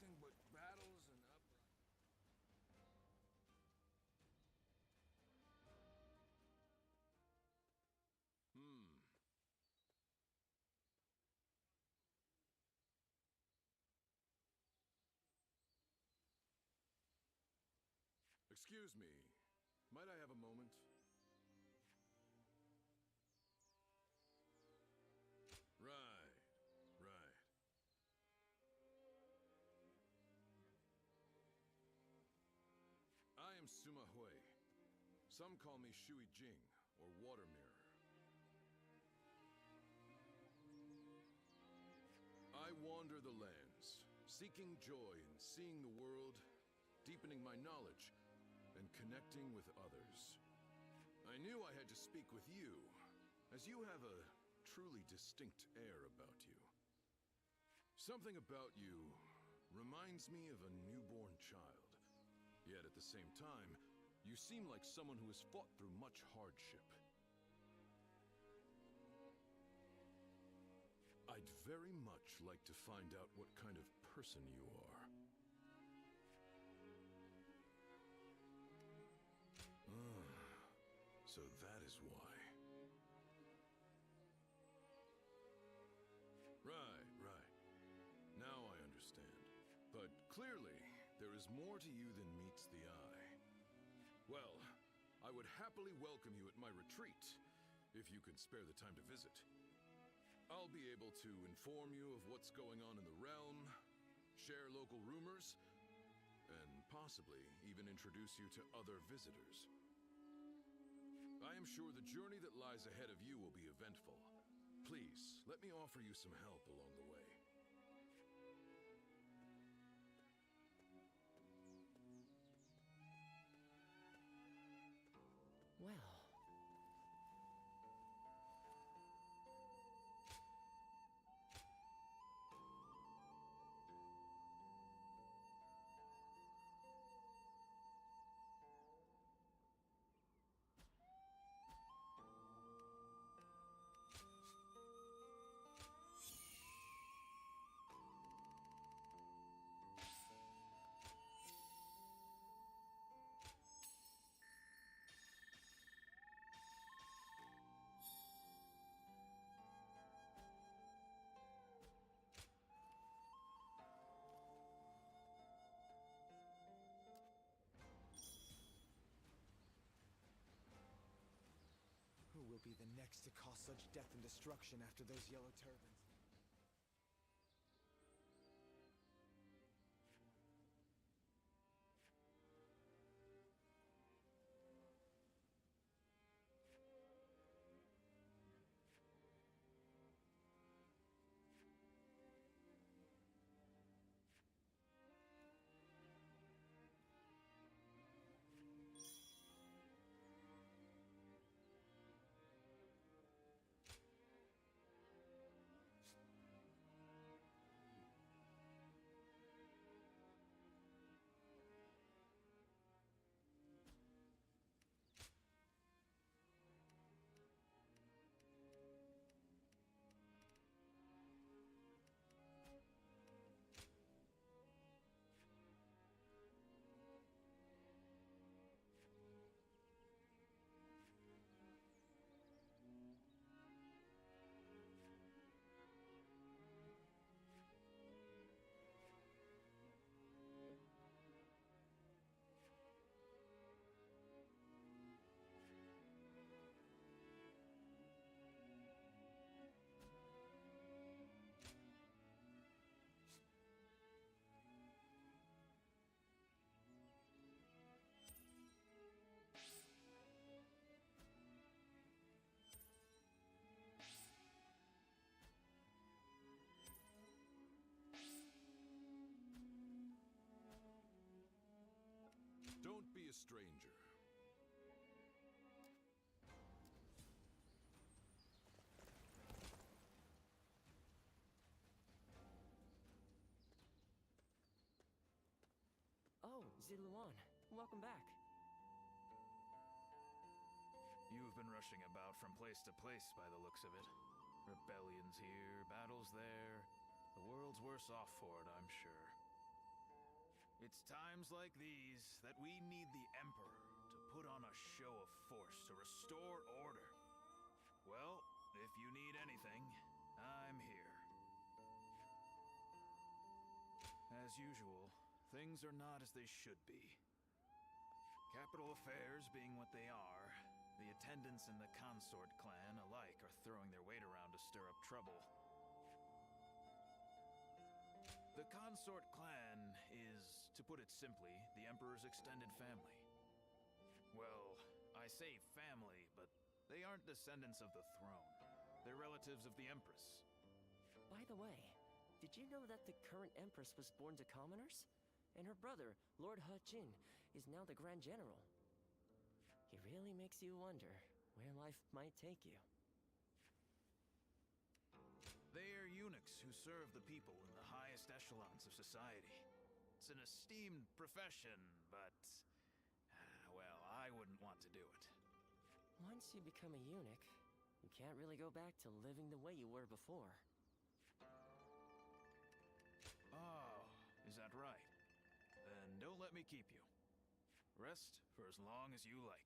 nothing but battles and uprisings. Excuse me. Might I have a moment? Right. I am Sima Hui. Some call me Shui Jing, or Water Mirror. I wander the lands, seeking joy in seeing the world, deepening my knowledge, and connecting with others. I knew I had to speak with you, as you have a truly distinct air about you. Something about you reminds me of a newborn child. Yet at the same time, you seem like someone who has fought through much hardship. I'd very much like to find out what kind of person you are. So that is why. Right. Now I understand. But clearly, there is more to you than meets the eye. Well, I would happily welcome you at my retreat, if you can spare the time to visit. I'll be able to inform you of what's going on in the realm, share local rumors, and possibly even introduce you to other visitors. I am sure the journey that lies ahead of you will be eventful. Please, let me offer you some help along the way. Well... who will be the next to cause such death and destruction after those yellow turbans? Don't be a stranger. Oh, Ziluan, welcome back. You've been rushing about from place to place by the looks of it. Rebellions here, battles there. The world's worse off for it, I'm sure. It's times like these that we need the Emperor to put on a show of force to restore order. Well, if you need anything, I'm here. As usual, things are not as they should be. Capital affairs being what they are, the attendants in the Consort clan alike are throwing their weight around to stir up trouble. The Consort clan is, to put it simply, the Emperor's extended family. Well, I say family, but they aren't descendants of the throne. They're relatives of the Empress. By the way, did you know that the current Empress was born to commoners? And her brother, Lord He Jin, is now the Grand General. It really makes you wonder where life might take you. They are eunuchs who serve the people in the highest echelons of society. It's an esteemed profession, but... well, I wouldn't want to do it. Once you become a eunuch, you can't really go back to living the way you were before. Oh, is that right? Then don't let me keep you. Rest for as long as you like.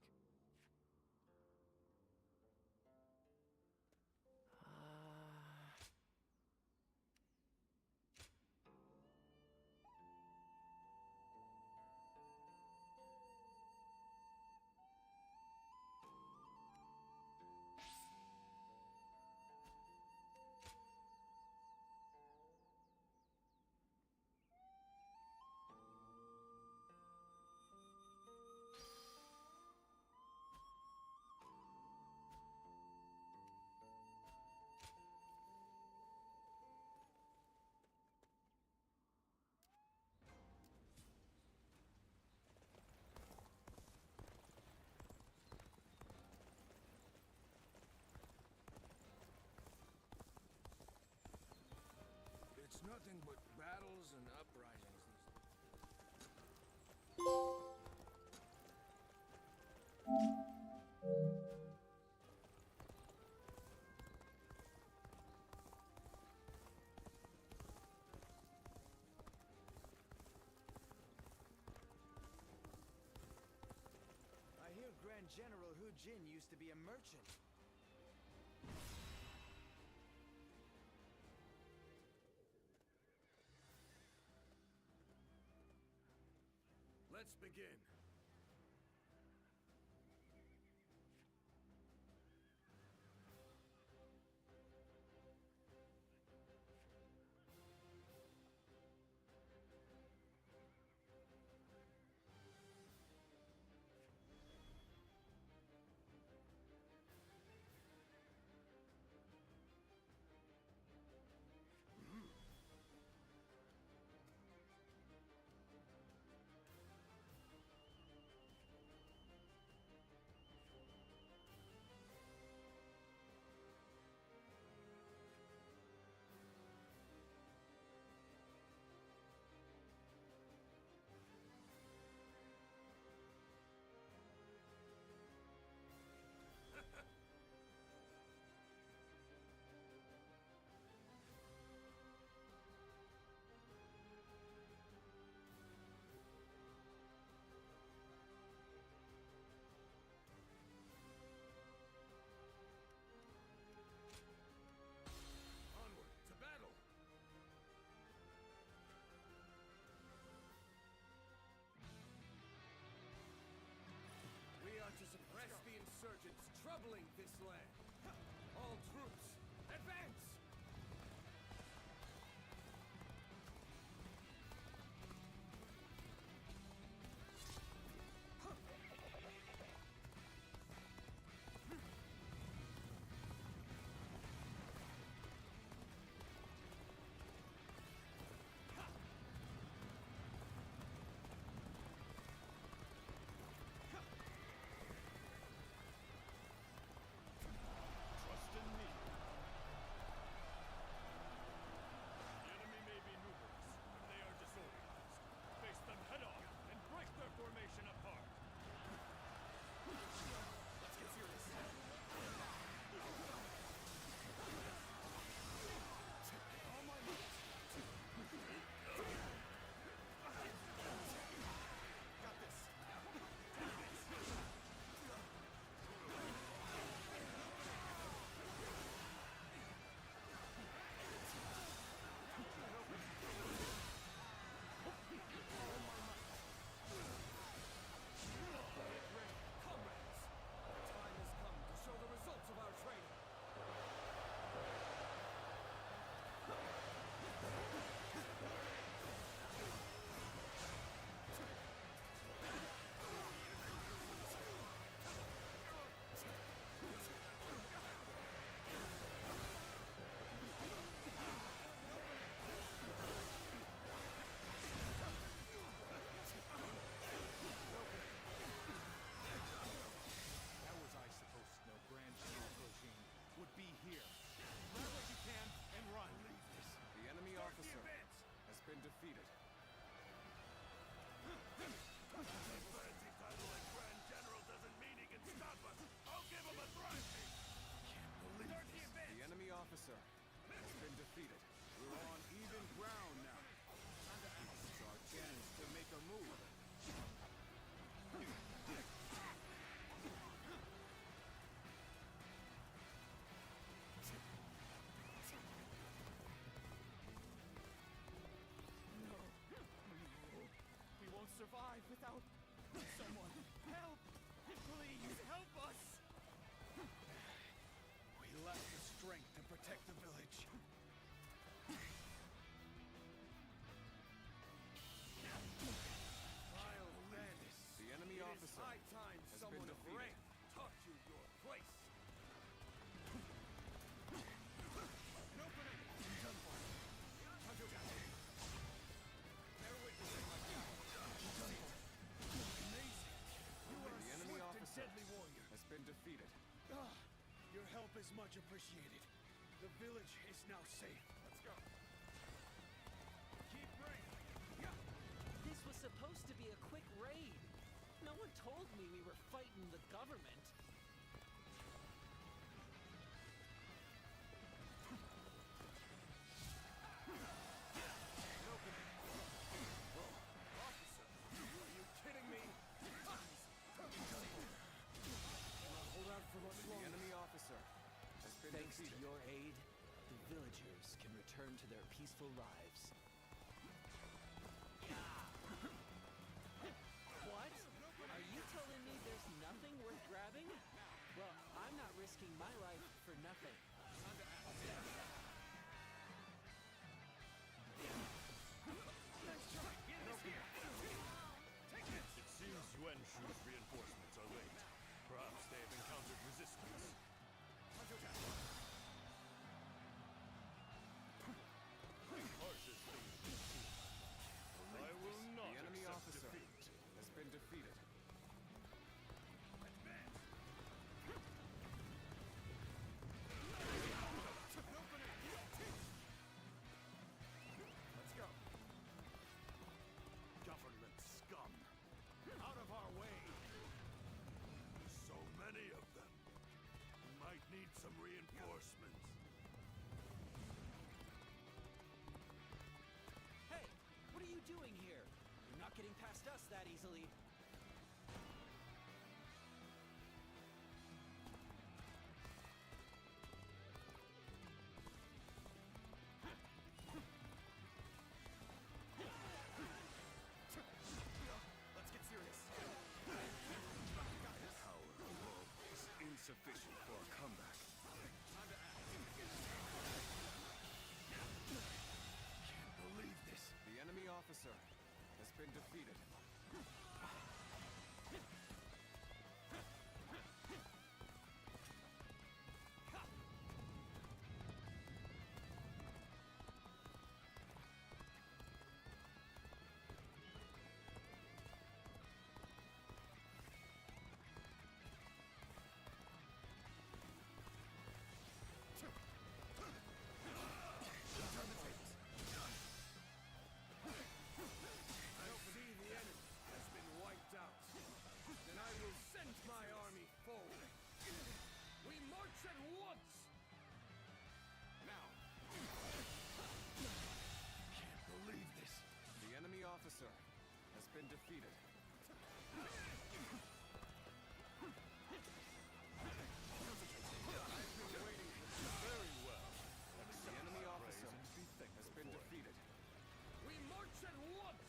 It's nothing but battles and uprisings I hear Grand General He Jin used to be a merchant. Let's begin. Onward to battle. We are to suppress the insurgents troubling this land. All troops, advance! without someone. Help! Please help us! We lack the strength to protect the village. Vile bandits. The enemy It is officer high time has someone been of defeated. rank taught you your place. An opening! Done for. Bear witness to my power. Amazing. You are The a enemy swift and officer deadly warrior. has been defeated. Ah, your help is much appreciated. The village is now safe. Let's go. Keep raining. This was supposed to be a quick raid. No one told me we were fighting the government. Officer, are you kidding me? Hold out for much The longer. enemy officer has been Thanks to defeated. your aid, the villagers can return to their peaceful lives. What? Are you telling me there's nothing worth grabbing? Well, I'm not risking my life for nothing. It seems Yuanshu's reinforcements are late. Perhaps they have encountered resistance. Harshest thing to see. I will not The enemy accept officer defeat. has been defeated. Let's go. Government scum. Out of our way. So many of them. We might need some reinforcements. Hey, what are you doing here? You're not getting past us that easily. Let's get serious. Power alone is insufficient for a comeback. Can't believe this. The enemy officer has been defeated. I see the enemy has been wiped out. Then I will send my army forward. We march at once! Now, Can't believe this. The enemy officer has been defeated. Very well. The enemy officer Praise and be has thankful been for it. defeated. we march at once!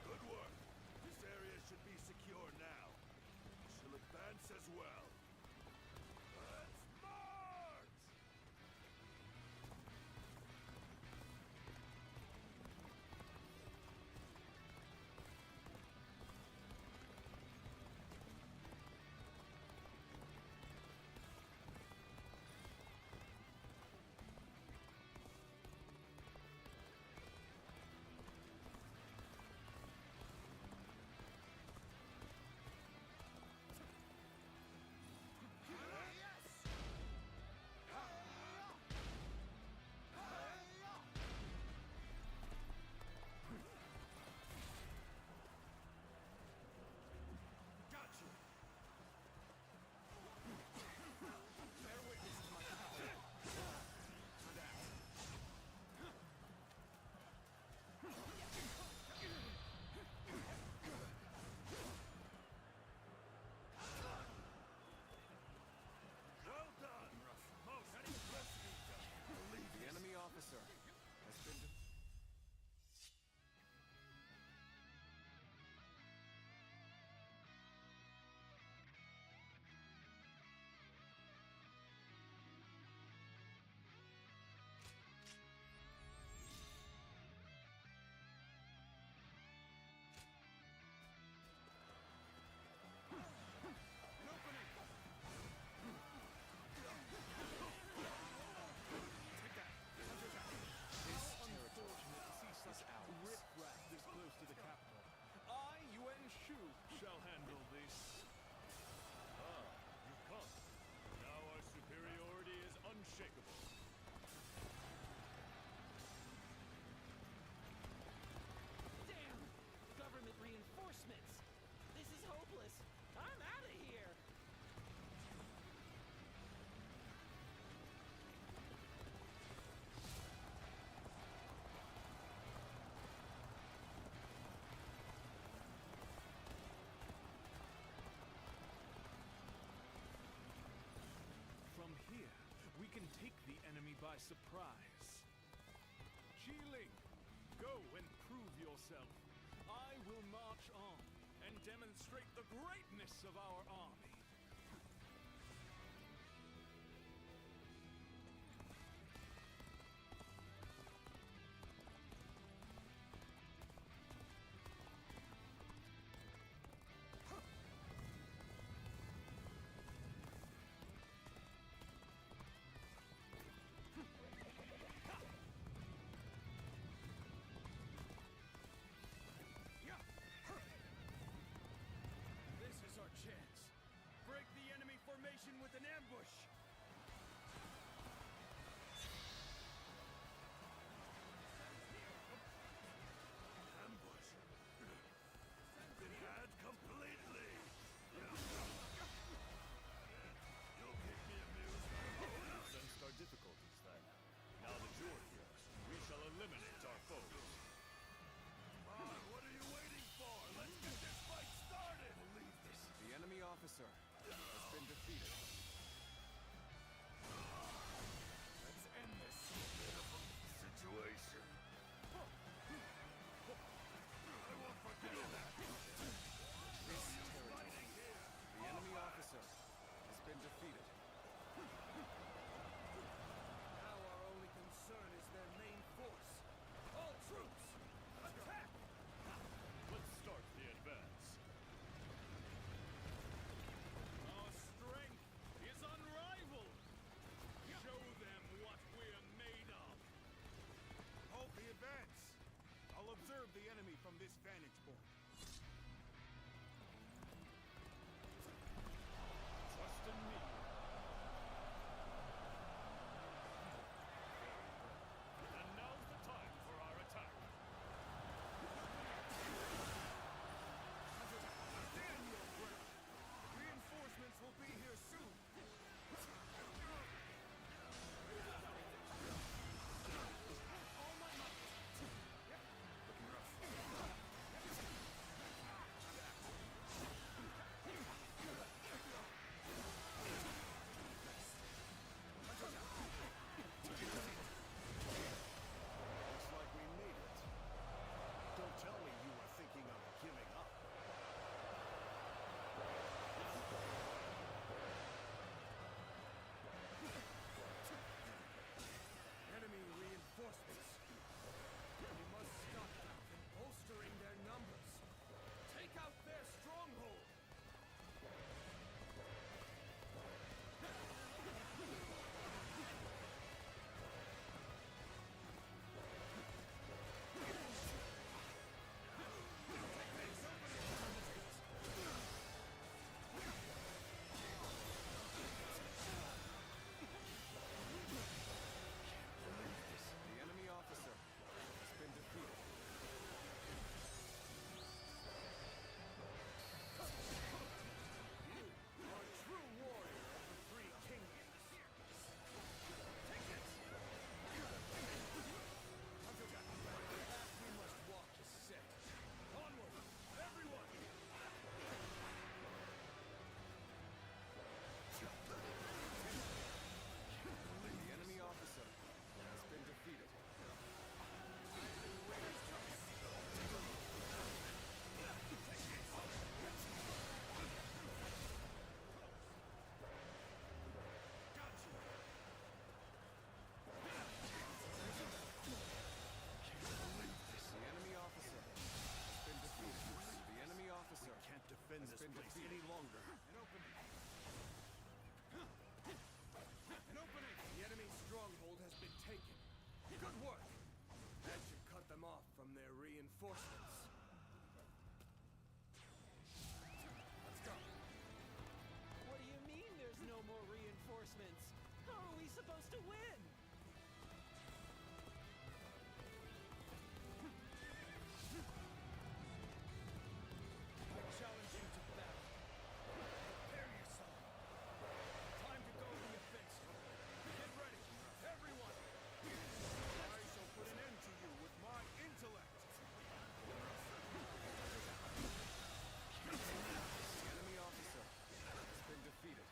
Good work. This area should be secure now. We shall advance as well. Let's march! surprise. Jiling, go and prove yourself. I will march on and demonstrate the greatness of our army. This is our chance. Break the enemy formation with an ambush. Ambush. Been had completely. You'll keep me amused. Sensed our difficulties then. Now that you're here, we shall eliminate our foes. Come on, what are you waiting for? Let's get this fight started. Believe this. The enemy officer has been defeated. Let's end this. Situation. I won't forget that. This territory. The enemy officer has been defeated. Now our only concern is their main force. All troops, attack! Let's start the advance. Our strength is unrivaled. Show them what we're made of. Hold the advance. I'll observe the enemy from this vantage point. Trust in me. And now's the time for our attack. Daniel, reinforcements will be here soon. Looks like we made it. Don't tell me you were thinking of giving up. Enemy reinforcements. We must stop them from bolstering their numbers. Take out their stronghold. The enemy officer has been defeated. Our true warrior of the three kingdoms. Take this! The path we must walk is set. Onward, everyone! The enemy officer has been defeated. The enemy officer has been defeated. The enemy officer Can't defend has this been place defeated. any longer. An opening! An opening! The enemy's stronghold has been taken. Good work! That should cut them off from their reinforcements. Let's go! What do you mean there's no more reinforcements? How are we supposed to win? I challenge you to battle. Prepare yourself. Time to go to the offensive. Get ready, everyone! I shall put an end to you with my intellect. The enemy officer has been defeated.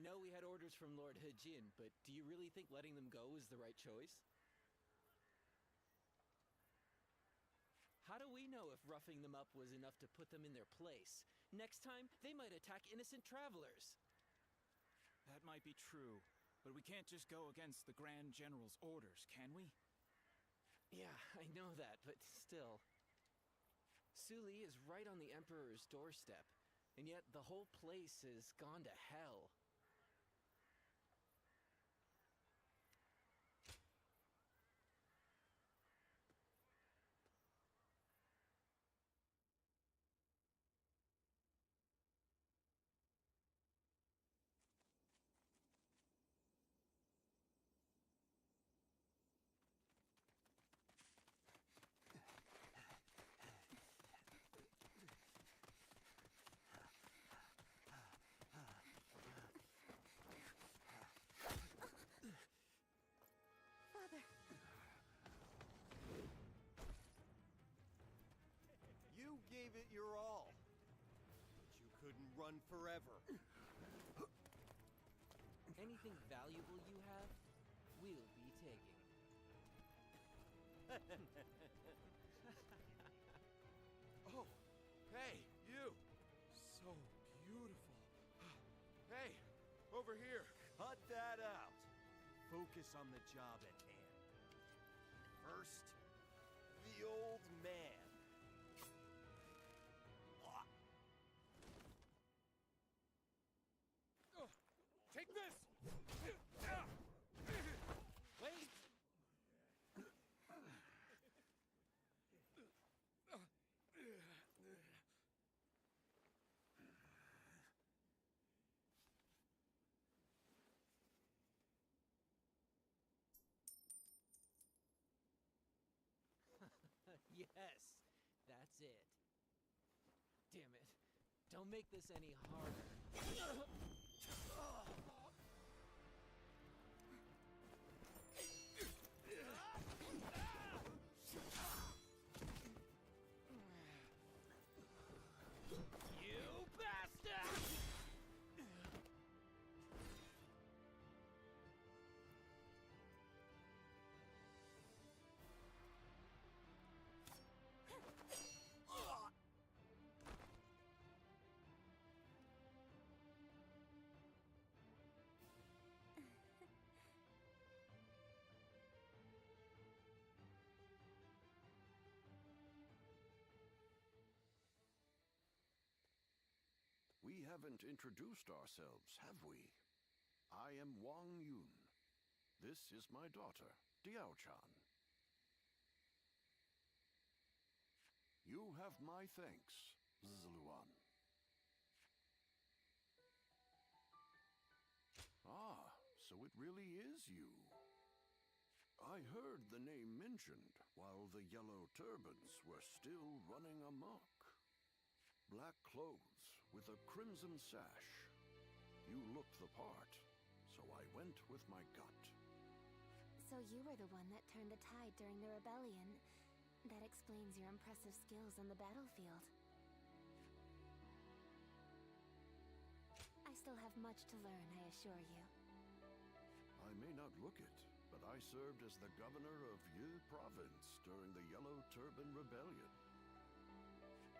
I know we had orders from Lord Hejin, but do you really think letting them go is the right choice? How do we know if roughing them up was enough to put them in their place? Next time, they might attack innocent travelers. That might be true, but we can't just go against the Grand General's orders, can we? Yeah, I know that, but still. Suli is right on the Emperor's doorstep, and yet the whole place has gone to hell. Father. You gave it your all, but you couldn't run forever. Anything valuable you have, we'll be taking. Oh, hey, you! So beautiful. Hey, over here. Cut that out. Focus on the job at hand. First, the old man. Take this! Wait! Yes, that's it. Damn it. Don't make this any harder. You bastard! We haven't introduced ourselves, have we? I am Wang Yun. This is my daughter, Diao-chan. You have my thanks, Zluan. Ah, so it really is you. I heard the name mentioned while the Yellow Turbans were still running amok. Black clothes with a crimson sash. You looked the part, so I went with my gut. So you were the one that turned the tide during the rebellion. That explains your impressive skills on the battlefield. I still have much to learn, I assure you. I may not look it, but I served as the governor of Yi Province during the Yellow Turban Rebellion.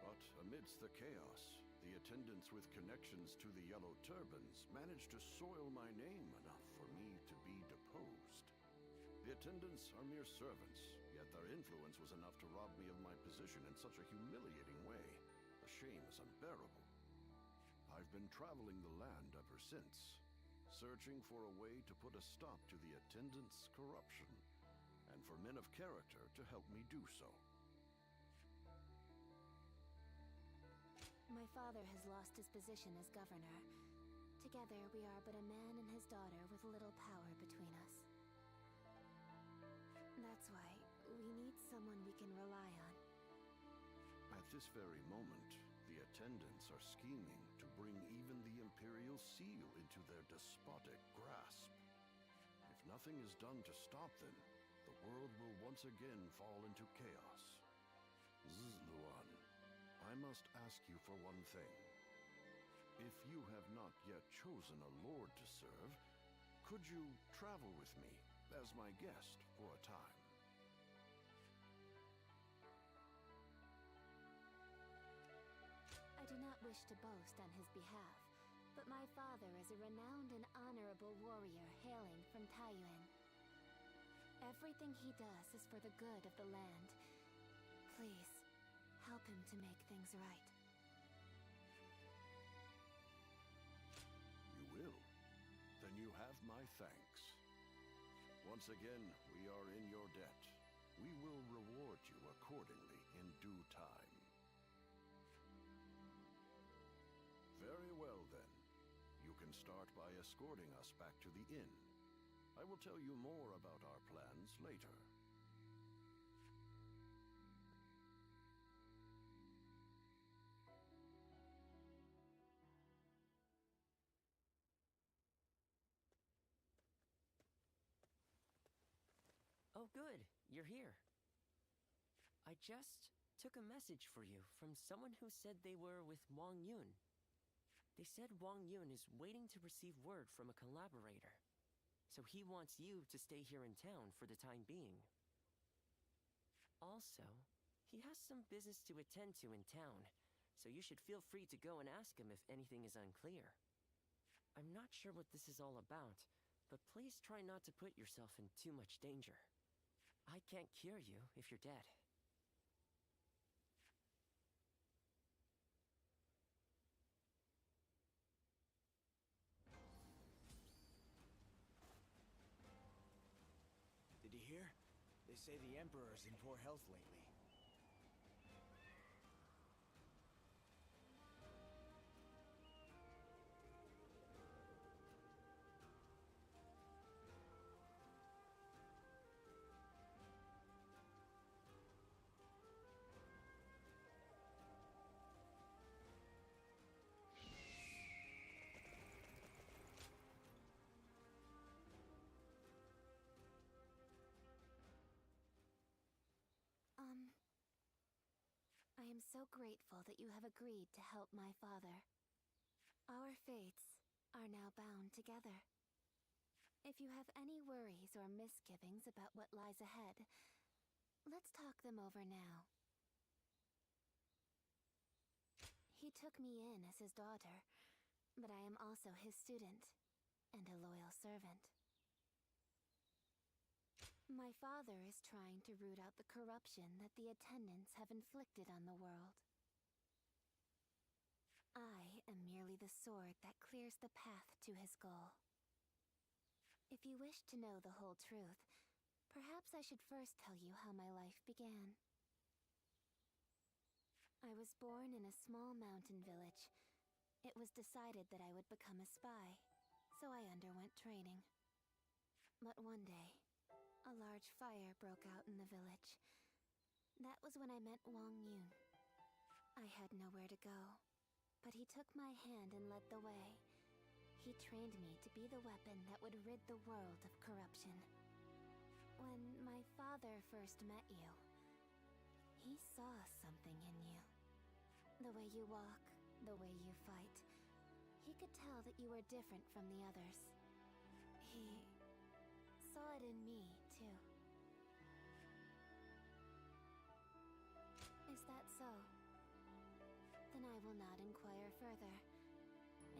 But amidst the chaos, the attendants with connections to the Yellow Turbans managed to soil my name enough for me to be deposed. The attendants are mere servants, yet their influence was enough to rob me of my position in such a humiliating way. The shame is unbearable. I've been traveling the land ever since, searching for a way to put a stop to the attendants' corruption, and for men of character to help me do so. My father has lost his position as governor. Together, we are but a man and his daughter with little power between us. That's why we need someone we can rely on. At this very moment, the attendants are scheming to bring even the Imperial Seal into their despotic grasp. If nothing is done to stop them, the world will once again fall into chaos. Zluan, I must ask you for one thing. If you have not yet chosen a lord to serve, could you travel with me as my guest for a time? I do not wish to boast on his behalf, but my father is a renowned and honorable warrior hailing from Taiyuan. Everything he does is for the good of the land. Please, help him to make things right. You will? Then you have my thanks. Once again, we are in your debt. We will reward you accordingly in due time. Very well, then. You can start by escorting us back to the inn. I will tell you more about our plans later. Oh, good. You're here. I just took a message for you from someone who said they were with Wang Yun. They said Wang Yun is waiting to receive word from a collaborator, so he wants you to stay here in town for the time being. Also, he has some business to attend to in town, so you should feel free to go and ask him if anything is unclear. I'm not sure what this is all about, but please try not to put yourself in too much danger. I can't cure you if you're dead. Did you hear? They say the Emperor's in poor health lately. I am so grateful that you have agreed to help my father. Our fates are now bound together. If you have any worries or misgivings about what lies ahead, let's talk them over now. He took me in as his daughter, but I am also his student and a loyal servant. My father is trying to root out the corruption that the attendants have inflicted on the world. I am merely the sword that clears the path to his goal. If you wish to know the whole truth, perhaps I should first tell you how my life began. I was born in a small mountain village. It was decided that I would become a spy, so I underwent training. But one day, a large fire broke out in the village. That was when I met Wang Yun. I had nowhere to go, but he took my hand and led the way. He trained me to be the weapon that would rid the world of corruption. When my father first met you, he saw something in you. The way you walk, the way you fight. He could tell that you were different from the others. He saw it in me, too. Is that so? Then I will not inquire further.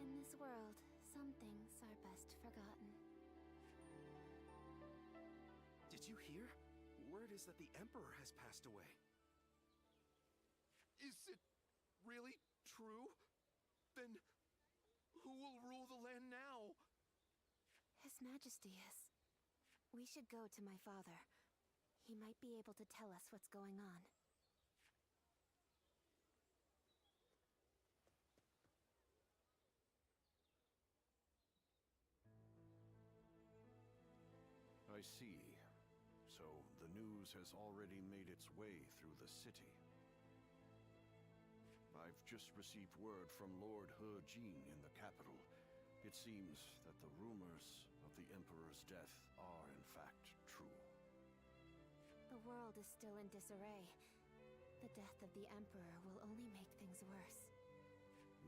In this world, some things are best forgotten. Did you hear? Word is that the Emperor has passed away. Is it really true? Then who will rule the land now? His Majesty is. We should go to my father. He might be able to tell us what's going on. I see. So the news has already made its way through the city. I've just received word from Lord He Jin in the capital. It seems that the rumors of the Emperor's death are in fact true. The world is still in disarray. The death of the Emperor will only make things worse.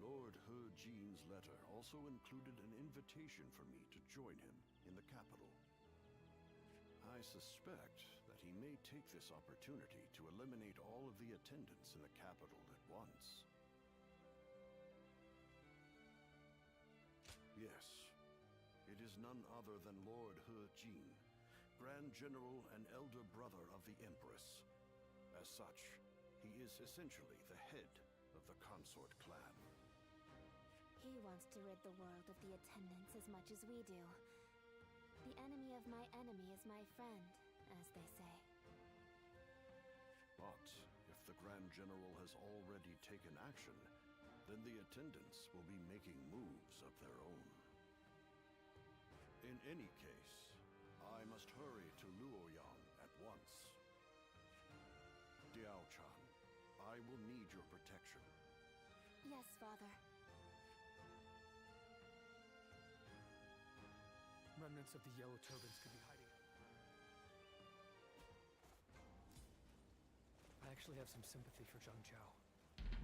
Lord He Jin's letter also included an invitation for me to join him in the capital. I suspect that he may take this opportunity to eliminate all of the attendants in the capital at once. Yes, it is none other than Lord He Jin, Grand General and elder brother of the Empress. As such, he is essentially the head of the consort clan. He wants to rid the world of the attendants as much as we do. The enemy of my enemy is my friend, as they say. But if the Grand General has already taken action, then the attendants will be making moves of their own. In any case, I must hurry to Luoyang at once. Diao Chan, I will need your protection. Yes, Father. Remnants of the Yellow Turbans could be hiding. I actually have some sympathy for Zhang Zhao.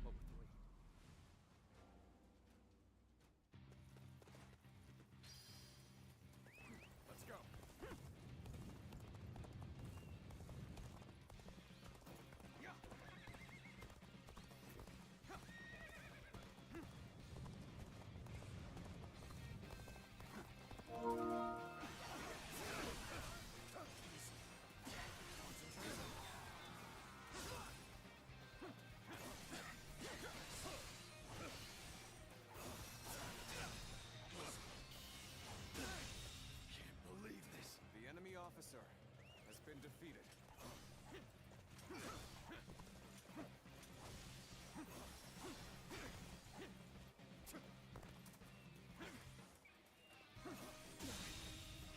What with the lead? Let's go. Yeah. Officer has been defeated.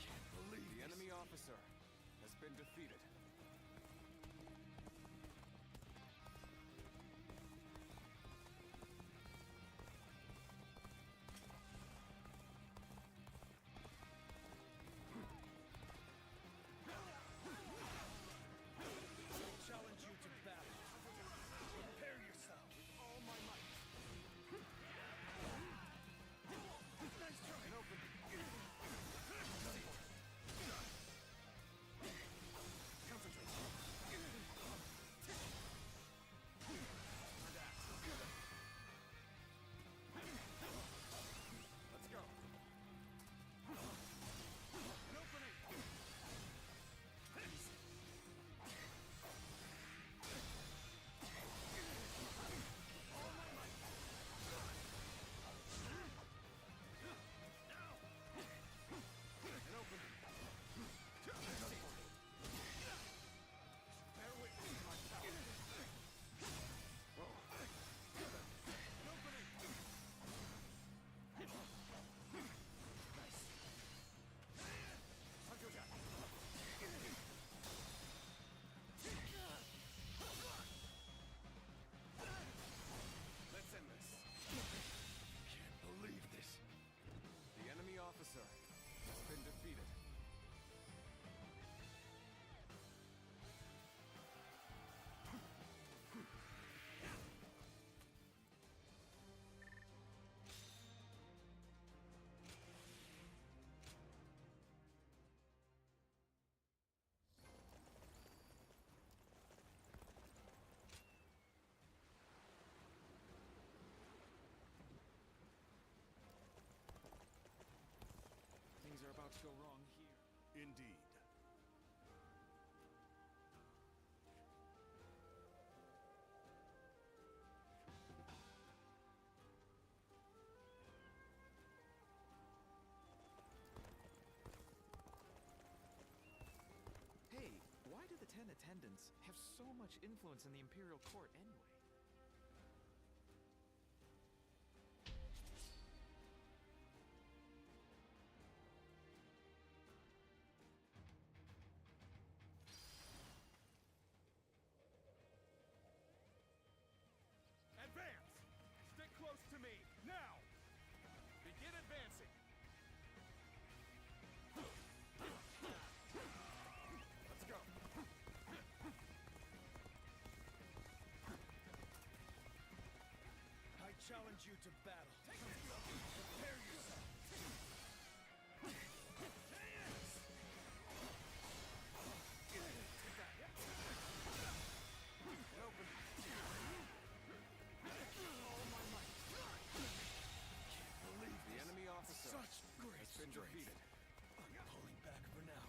Can't believe the enemy officer has been defeated. Officer has been defeated. Things are about to go wrong here. Indeed. Hey, why do the 10 attendants have so much influence in the Imperial Court anyway? Advance! Stick close to me, now! Begin advancing! Let's go! challenge you to battle. Prepare yourself. The enemy officer Such great has been strength. defeated. I'm pulling back for now.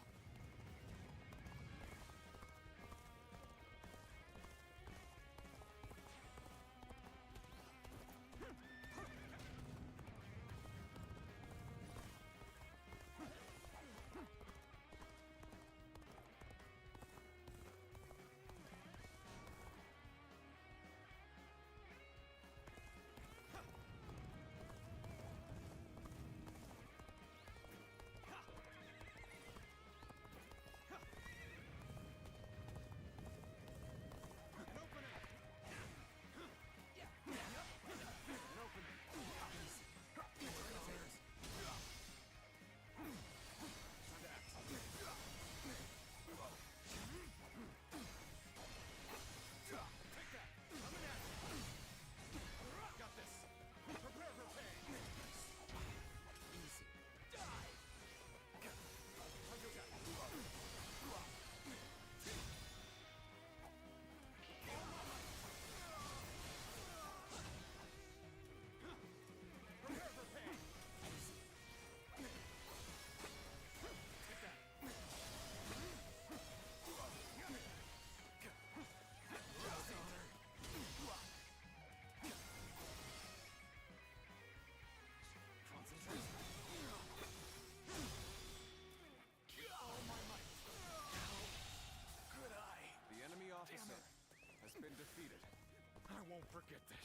The enemy officer has been defeated. I won't forget this.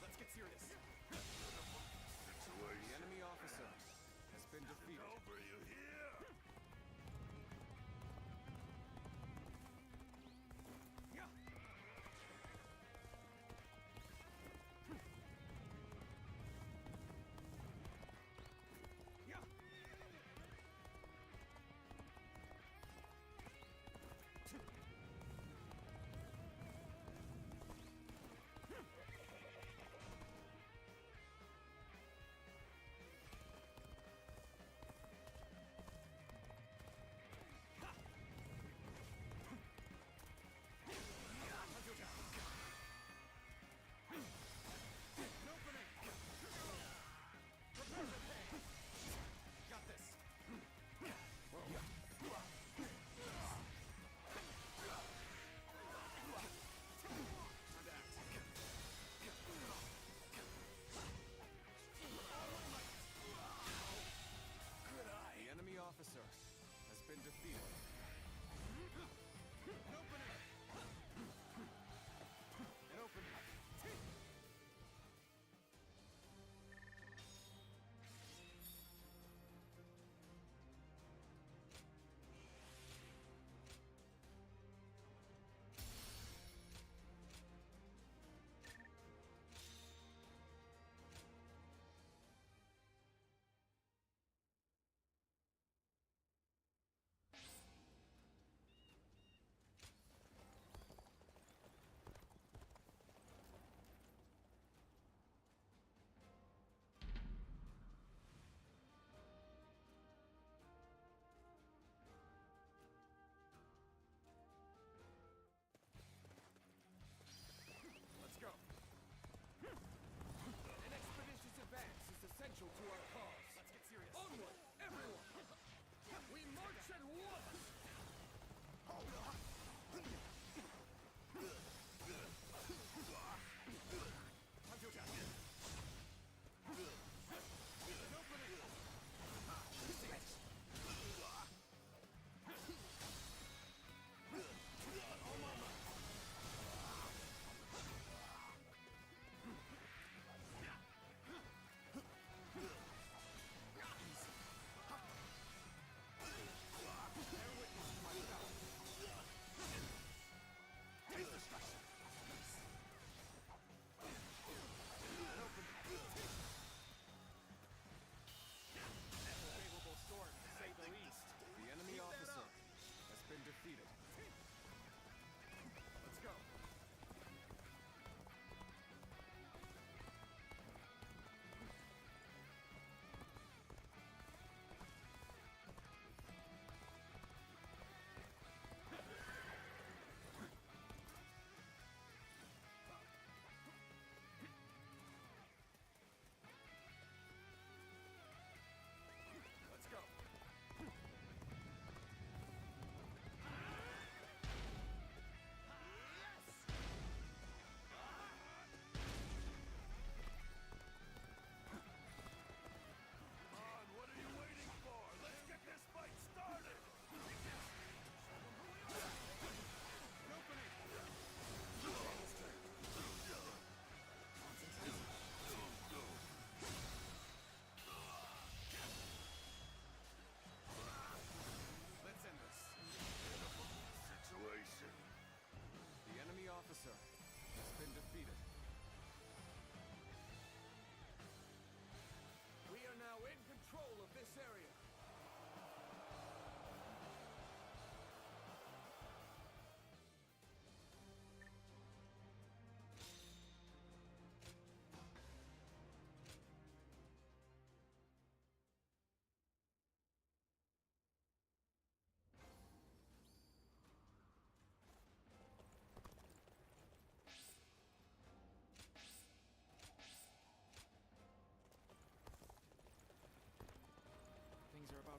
Let's get serious. The enemy officer has been defeated. Over you here! Got this. The enemy officer has been defeated.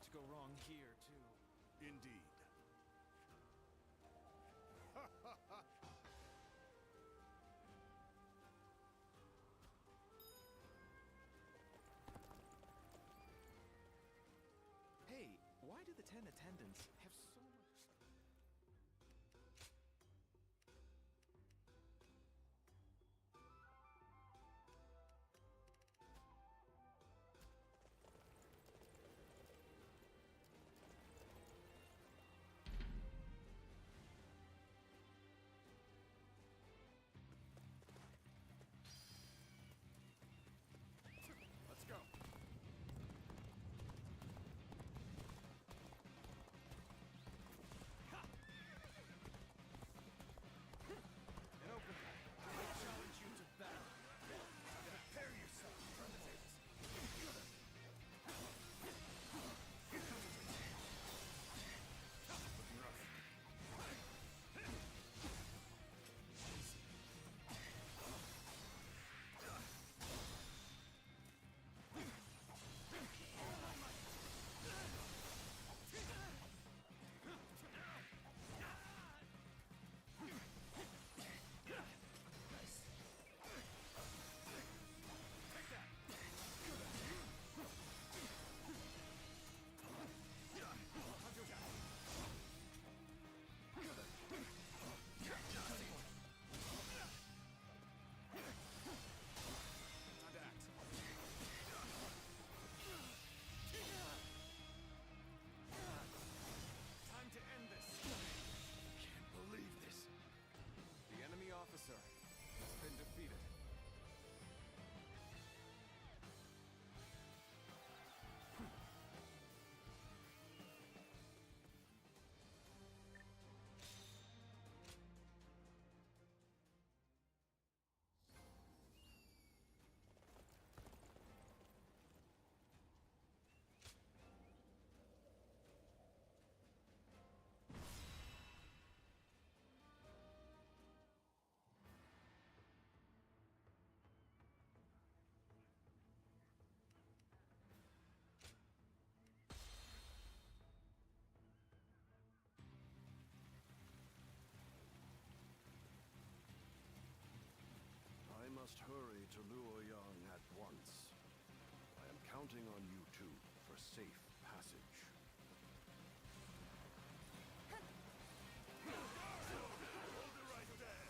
about to go wrong here, too. Indeed. Hey, why do the 10 attendants have so much... Let's go. An open. I challenge you to battle. Prepare yourself, Renegades. Looking rough. Time to act. Time to end this. Can't believe this. The enemy officer has been defeated. I must hurry to Luoyang at once. I am counting on you two for safe passage. Hold it right there!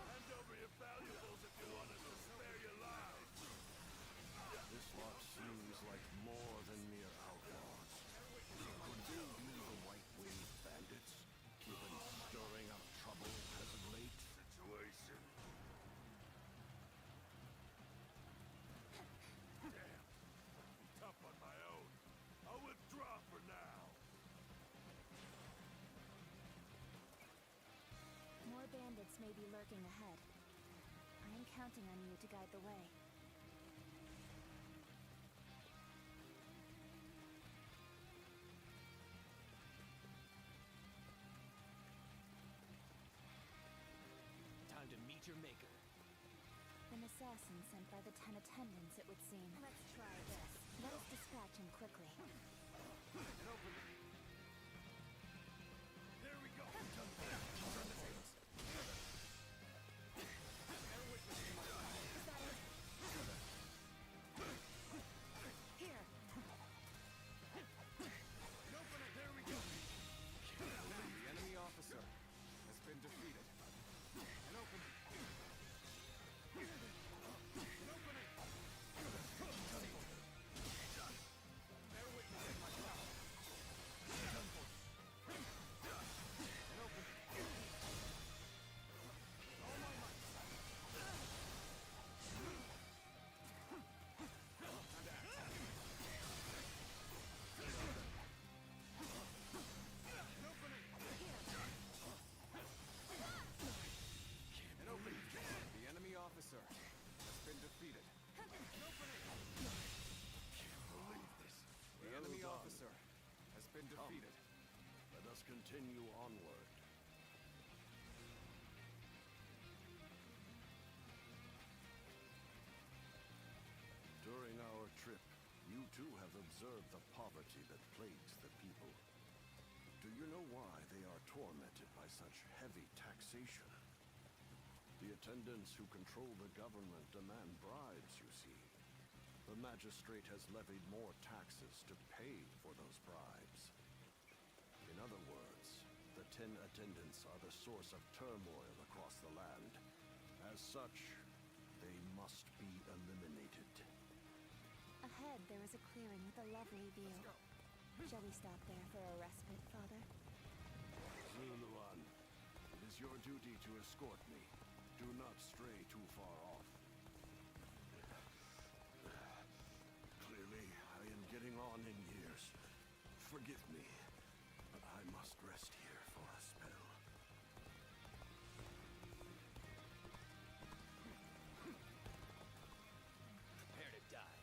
Hand over your valuables if you want us to spare your lives! This lot seems like more than mere outlaws. Could they be the White Wave bandits, who've been stirring up trouble as of late? Situation. Damn. Tough on my own. I'll withdraw for now. More bandits may be lurking ahead. I am counting on you to guide the way. Time to meet your maker. An assassin sent by the 10 attendants, it would seem. Let's try this. Let us dispatch him quickly. An open. Here we go! Bear witness to my power. Is that it? Here. An open. There we go. The enemy officer has been defeated. An open. An opening. Bear witness to my power. An open. All my might. Time to act. An opening. An opening. The enemy officer has been defeated. An opening. Believe this. The Well enemy done. officer has been defeated. Let us continue onward. During our trip, you too have observed the poverty that plagues the you know why they are tormented by such heavy taxation? The attendants who control the government demand bribes, you see. The magistrate has levied more taxes to pay for those bribes. In other words, the 10 attendants are the source of turmoil across the land. As such, they must be eliminated. Ahead, there is a clearing with a lovely view. Shall we stop there for a respite, Father? Zuluan, it is your duty to escort me. Do not stray too far off. Clearly, I am getting on in years. Forgive me, but I must rest here for a spell. Prepare to die.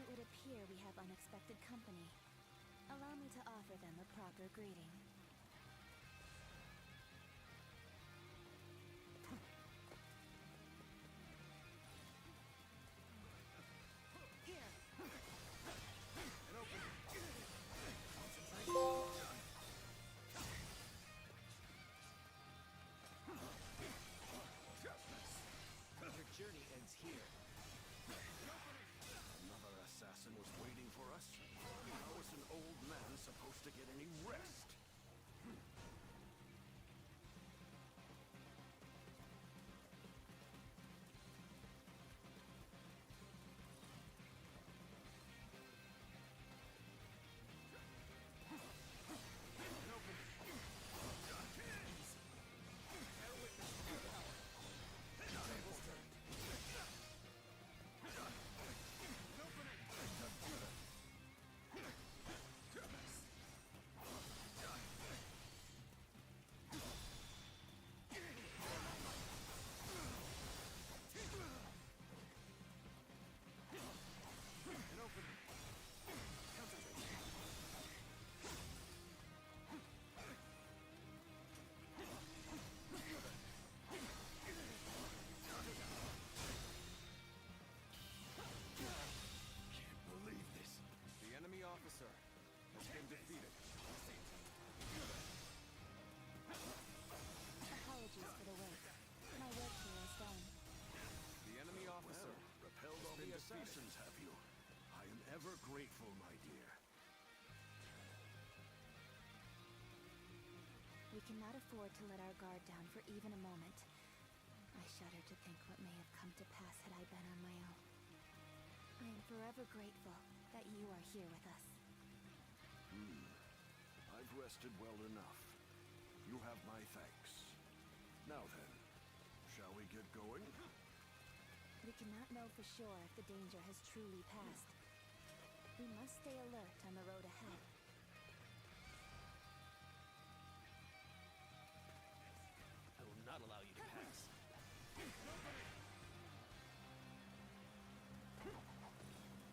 It would appear we have unexpected company. Allow me to offer them a proper greeting. Your journey ends here. Another assassin was waiting for us? How is an old man supposed to get any rest? Apologies for the wait. My work here is done. The enemy officer repelled all the assassins, have you? I am ever grateful, my dear. We cannot afford to let our guard down for even a moment. I shudder to think what may have come to pass had I been on my own. I am forever grateful that you are here with us. I've rested well enough. You have my thanks. Now then, shall we get going? We cannot know for sure if the danger has truly passed. We must stay alert on the road ahead. I will not allow you to pass.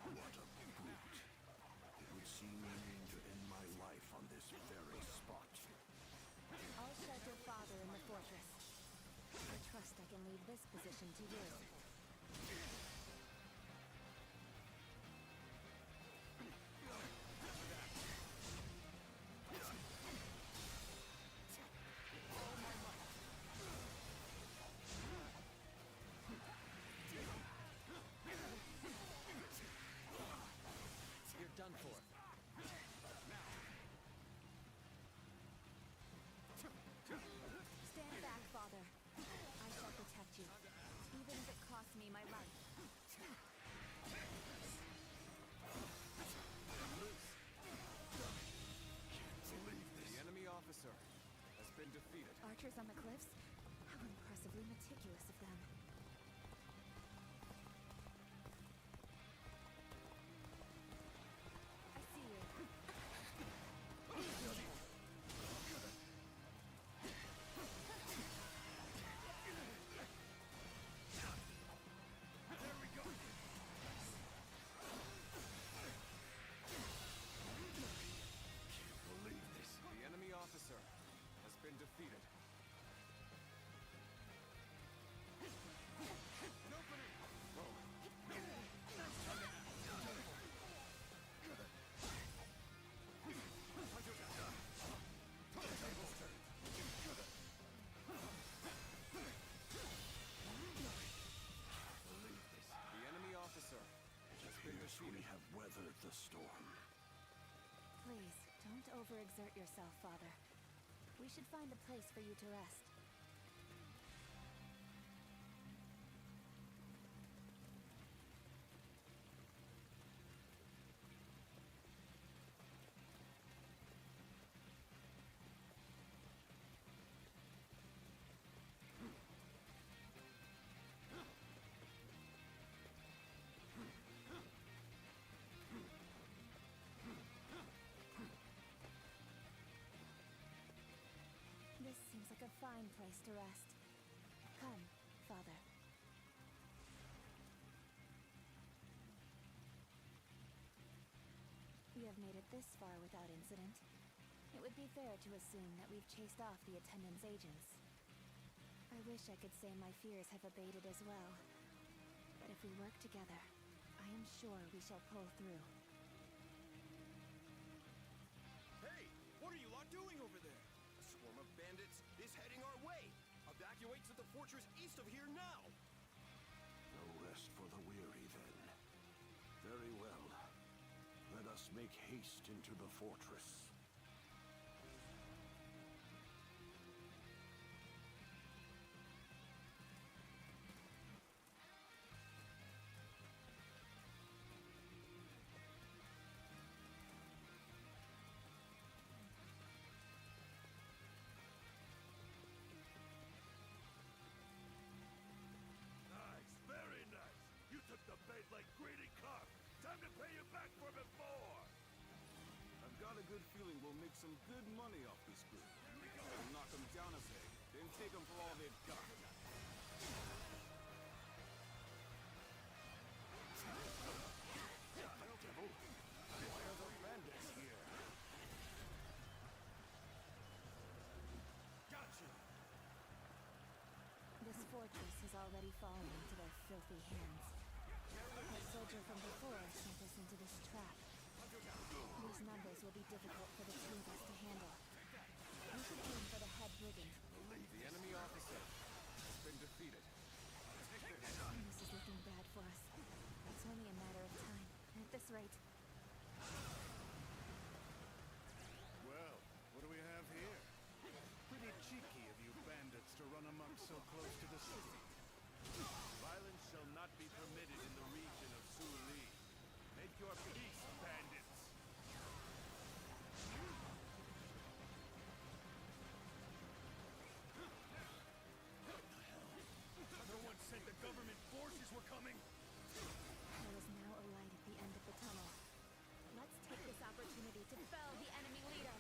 What a brute. It would seem mean to end my life on this very spot. I'll shelter Father in the fortress. I trust I can leave this position to you. You're done for. Stand back, Father. I shall protect you, even if it costs me my life. The enemy officer has been defeated. Archers on the cliffs? How impressively meticulous of them. I see you. Believe this. The enemy officer has been defeated. Don't overexert yourself, Father. We should find a place for you to rest. This seems like a fine place to rest. Come, Father. We have made it this far without incident. It would be fair to assume that we've chased off the attendant's agents. I wish I could say my fears have abated as well. But if we work together, I am sure we shall pull through. Hey! What are you lot doing over there? A swarm of bandits is heading our way. Evacuate to the fortress east of here now. No rest for the weary, then. Very well. Let us make haste into the fortress. Nice, very nice. You took the bait like greedy cock. Time to pay you back for before. I've got a good feeling we'll make some good money off this group. We'll knock them down a peg, then take them for all they've got. Why are the bandits here? Gotcha. This fortress has already fallen into their filthy hands. That soldier from before sent us into this trap. These numbers will be difficult for the two of us to handle. We should aim for the head brigand. The enemy officer has been defeated. This is looking bad for us. It's only a matter of time. At this rate, Well, what do we have here? Pretty cheeky of you bandits to run amok so close to the city. Violence shall not be permitted in the region of Suli. Make your peace, bandits. No one said the government forces were coming. there is now a light at the end of the tunnel. Let's take this opportunity to fell the enemy leader.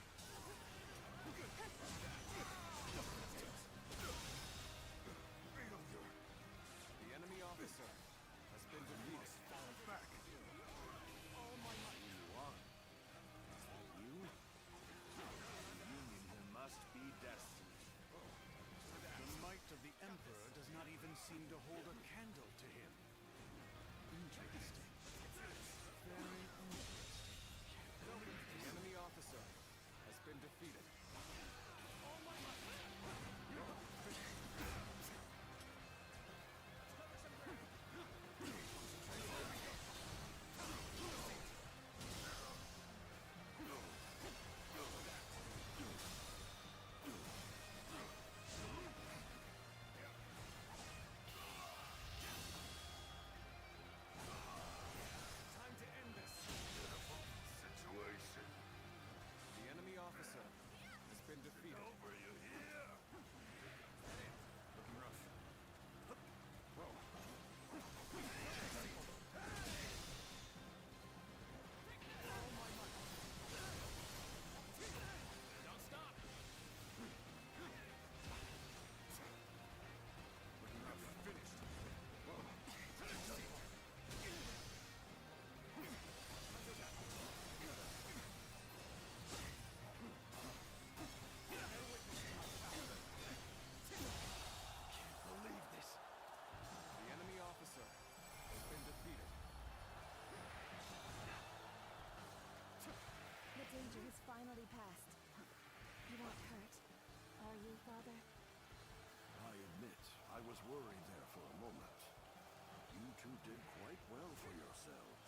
The enemy officer has been defeated. Fall back. All my might. You are. You? Union here must be destined. The might of the Emperor does not even seem to hold a candle to him. Interesting. Very interesting. The enemy officer has been defeated. Time to end this. Situation. The enemy officer has been defeated. Over you here. Looking rough. Don't stop. Believe this. The enemy officer has been defeated. The danger has finally passed. You aren't hurt, are you, Father? I admit, I was worried there for a moment. You two did quite well for yourselves.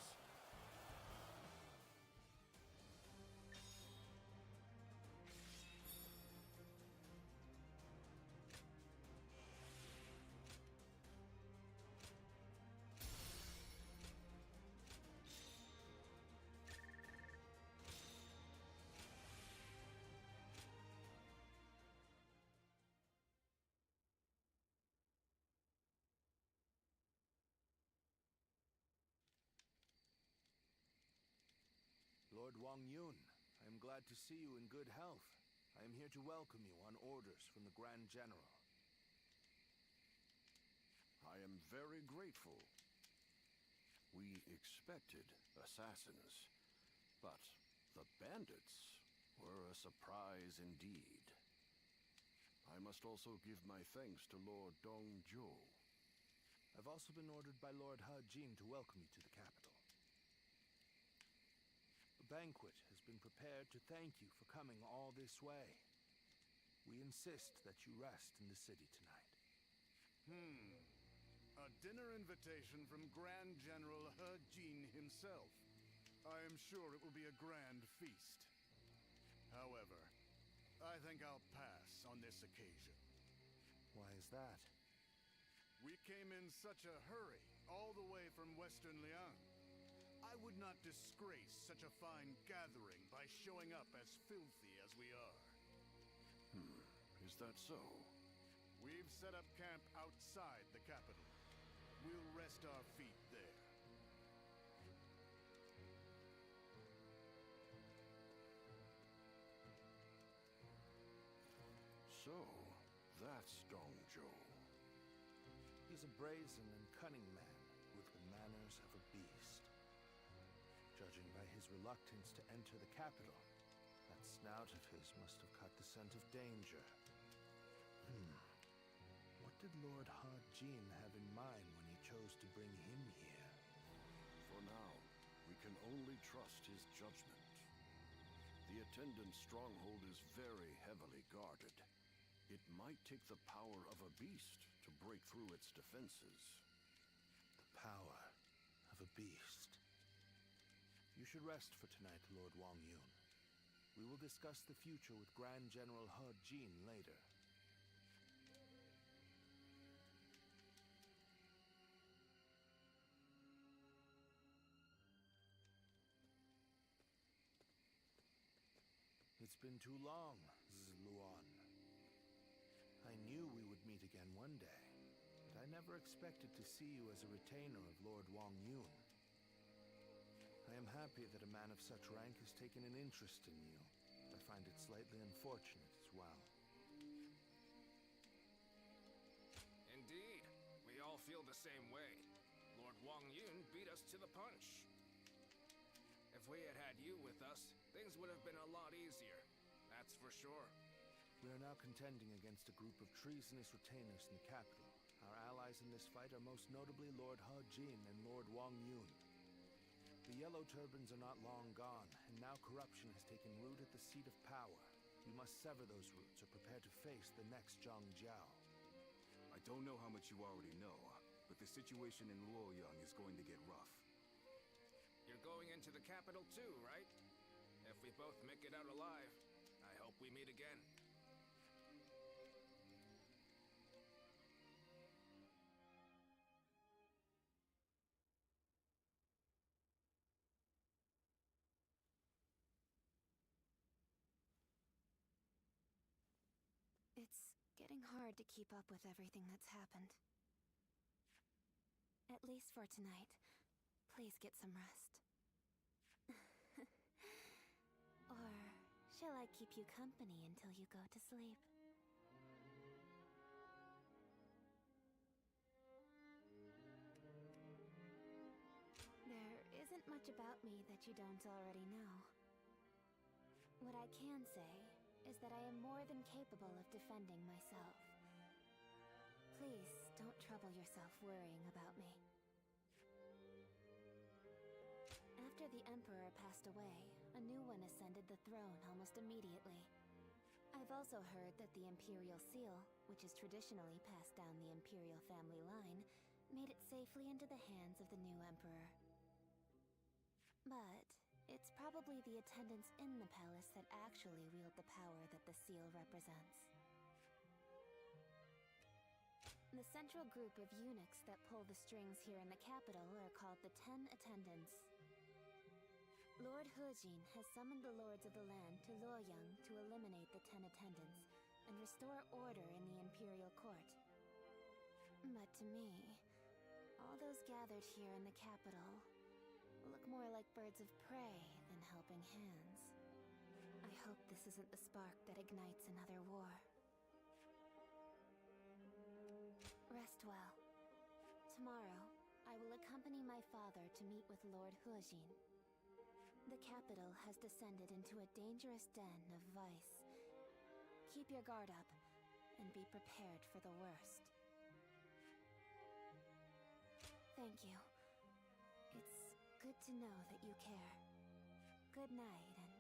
Lord Wang Yun. I am glad to see you in good health. I am here to welcome you on orders from the Grand General. I am very grateful. We expected assassins, but the bandits were a surprise indeed. I must also give my thanks to Lord Dongzhou. I've also been ordered by Lord He Jin to welcome you to the capital. A banquet has been prepared to thank you for coming all this way. We insist that you rest in the city tonight. A dinner invitation from Grand General He Jin himself. I am sure it will be a grand feast. However, I think I'll pass on this occasion. Why is that? We came in such a hurry, all the way from Western Liang. I would not disgrace such a fine gathering by showing up as filthy as we are. Is that so? We've set up camp outside the capital. We'll rest our feet there. So, that's Dongzhou. He's a brazen and cunning man with the manners of a beast. Judging by his reluctance to enter the capital, that snout of his must have caught the scent of danger. What did Lord He Jin have in mind when he chose to bring him here? For now, we can only trust his judgment. The attendant stronghold is very heavily guarded. It might take the power of a beast to break through its defenses. The power of a beast. You should rest for tonight, Lord Wang Yun. We will discuss the future with Grand General He Jin later. It's been too long, Luan. I knew we would meet again one day, but I never expected to see you as a retainer of Lord Wang Yun. I am happy that a man of such rank has taken an interest in you. I find it slightly unfortunate as well. Indeed. We all feel the same way. Lord Wang Yun beat us to the punch. If we had had you with us, things would have been a lot easier. That's for sure. We are now contending against a group of treasonous retainers in the capital. Our allies in this fight are most notably Lord He Jin and Lord Wang Yun. The Yellow Turbans are not long gone, and now corruption has taken root at the seat of power. We must sever those roots or prepare to face the next Zhang Jiao. I don't know how much you already know, but the situation in Luoyang is going to get rough. You're going into the capital too, right? If we both make it out alive, I hope we meet again. It's getting hard to keep up with everything that's happened. At least for tonight. Please get some rest. Or shall I keep you company until you go to sleep? There isn't much about me that you don't already know. What I can say is that I am more than capable of defending myself. Please don't trouble yourself worrying about me. After the Emperor passed away, a new one ascended the throne almost immediately. I've also heard that the Imperial Seal, which is traditionally passed down the Imperial family line, made it safely into the hands of the new Emperor. But it's probably the attendants in the palace that actually wield the power that the seal represents. The central group of eunuchs that pull the strings here in the capital are called the 10 Attendants. Lord He Jin has summoned the lords of the land to Luoyang to eliminate the 10 Attendants and restore order in the Imperial Court. But to me, all those gathered here in the capital look more like birds of prey than in helping hands. I hope this isn't the spark that ignites another war. Rest well. Tomorrow, I will accompany my father to meet with Lord Huajin. The capital has descended into a dangerous den of vice. Keep your guard up, and be prepared for the worst. Thank you. It's good to know that you care. Good night, and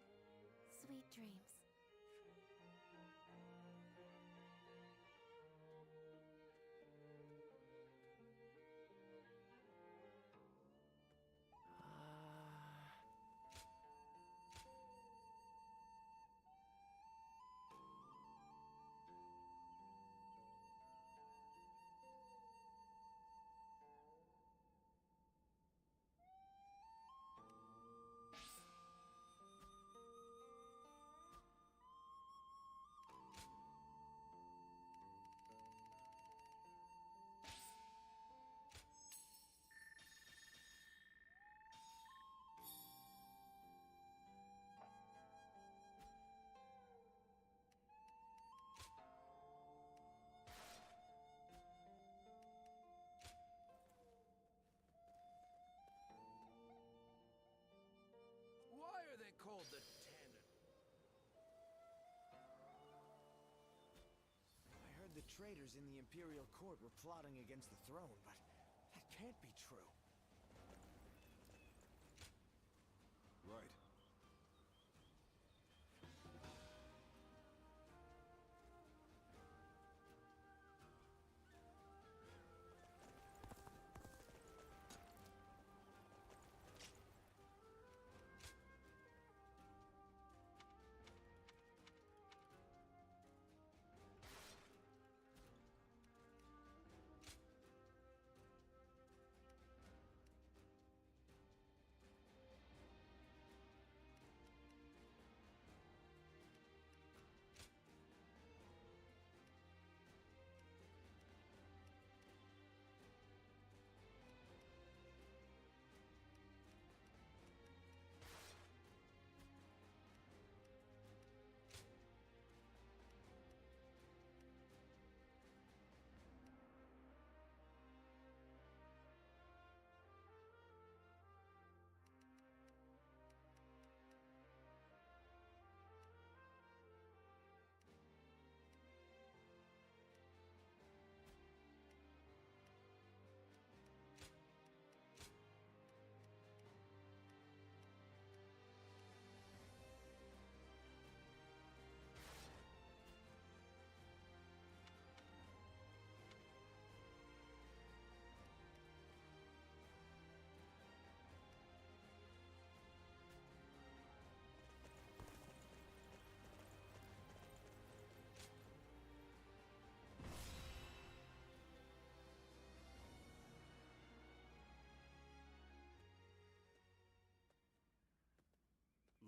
sweet dreams. Why are they called the Tandem? I heard the traitors in the Imperial Court were plotting against the throne, but that can't be true. Right.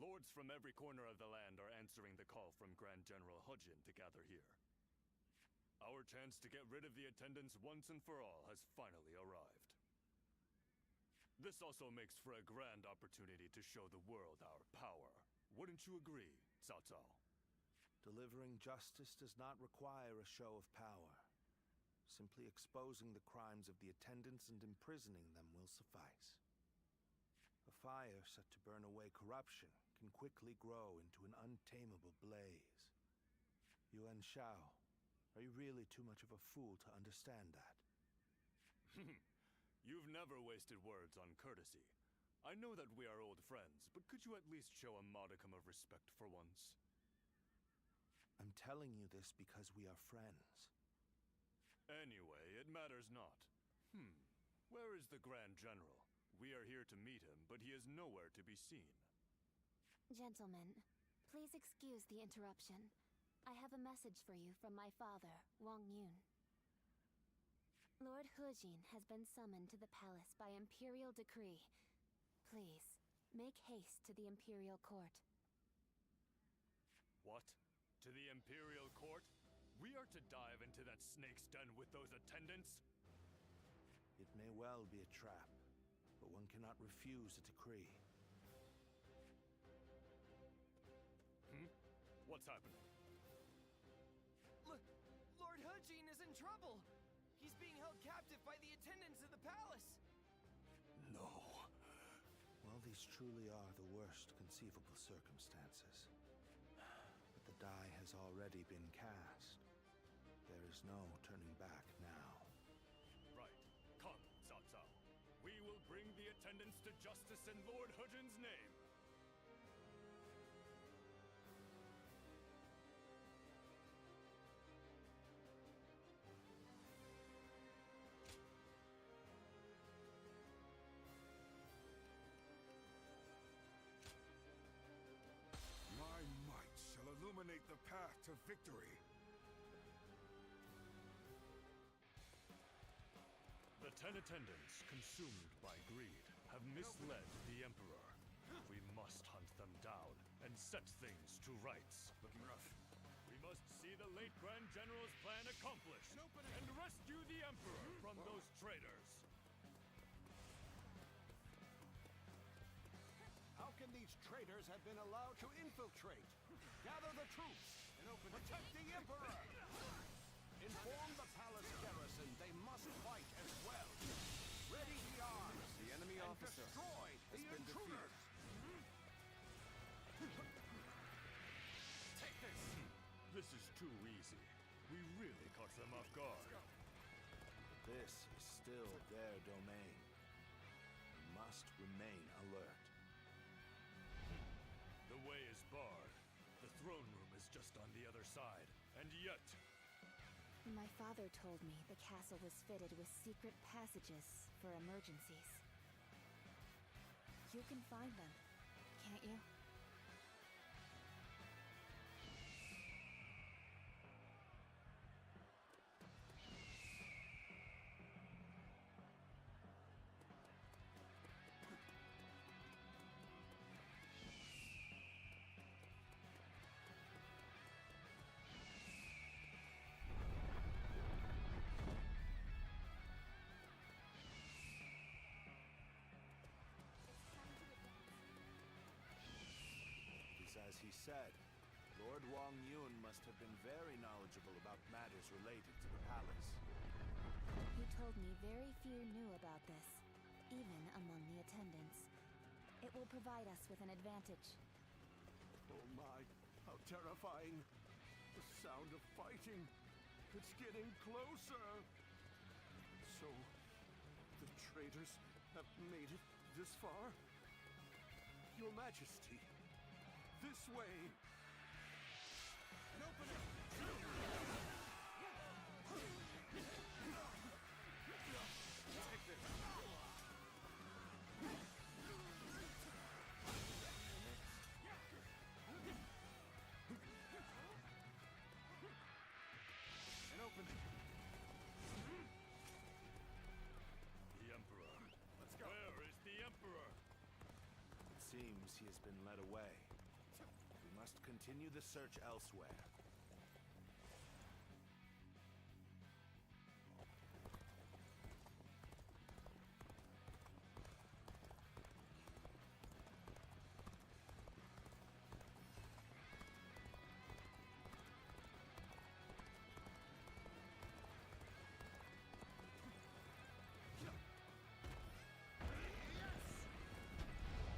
Lords from every corner of the land are answering the call from Grand General Huajin to gather here. Our chance to get rid of the attendants once and for all has finally arrived. This also makes for a grand opportunity to show the world our power. Wouldn't you agree, Cao Cao? Delivering justice does not require a show of power. Simply exposing the crimes of the attendants and imprisoning them will suffice. A fire set to burn away corruption can quickly grow into an untamable blaze. Yuan Shao, are you really too much of a fool to understand that? You've never wasted words on courtesy. I know that we are old friends, but could you at least show a modicum of respect for once? I'm telling you this because we are friends. Anyway, it matters not. Where is the Grand General? We are here to meet him, but he is nowhere to be seen. Gentlemen, please excuse the interruption. I have a message for you from my father, Wang Yun. Lord Huajin has been summoned to the palace by Imperial decree. Please, make haste to the Imperial Court. What? To the Imperial Court? We are to dive into that snake's den with those attendants? It may well be a trap, but one cannot refuse a decree. What's happening? Lord Hujin is in trouble! He's being held captive by the attendants of the palace! No. Well, these truly are the worst conceivable circumstances. But the die has already been cast. There is no turning back now. Right. Come, Cao Cao. We will bring the attendants to justice in Lord Hujin's name. My might shall illuminate the path to victory. The 10 attendants, consumed by greed, have misled the Emperor. We must hunt them down and set things to rights. Looking rough. We must see the late Grand General's plan accomplished and rescue the Emperor from those traitors. How can these traitors have been allowed to infiltrate? Gather the troops and protect the Emperor! Inform the palace garrison they must fight as well. Ready the arms! The enemy and officer destroy the has been intruders! Take this! This is too easy. We really caught them off guard. This is still their domain. We must remain alert. The way is barred. The throne room is just on the other side. And yet... My father told me the castle was fitted with secret passages for emergencies. You can find them, can't you? As he said, Lord Wang Yun must have been very knowledgeable about matters related to the palace. He told me very few knew about this, even among the attendants. It will provide us with an advantage. Oh my, how terrifying! The sound of fighting! It's getting closer! So, the traitors have made it this far? Your Majesty! This way! An opening! Take this! An opening! The Emperor. Let's go. Where is the Emperor? It seems he has been led away. Must continue the search elsewhere.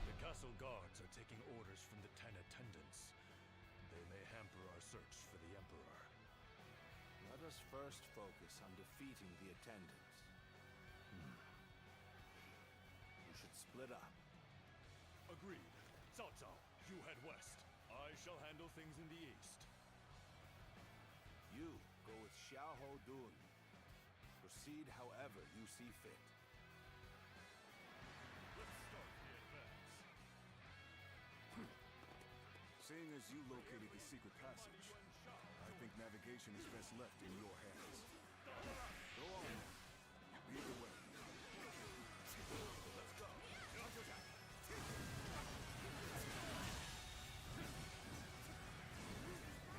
The castle guards are taking orders from the 10 attendants. They may hamper our search for the Emperor. Let us first focus on defeating the attendants. We should split up. Agreed. Cao Cao, you head west. I shall handle things in the east. You go with Xiahou Dun. Proceed however you see fit. Let's start the advance. Seeing as you located the secret passage, I think navigation is best left in your hands. Go on, then. Lead the way. Let's go. Counterattack.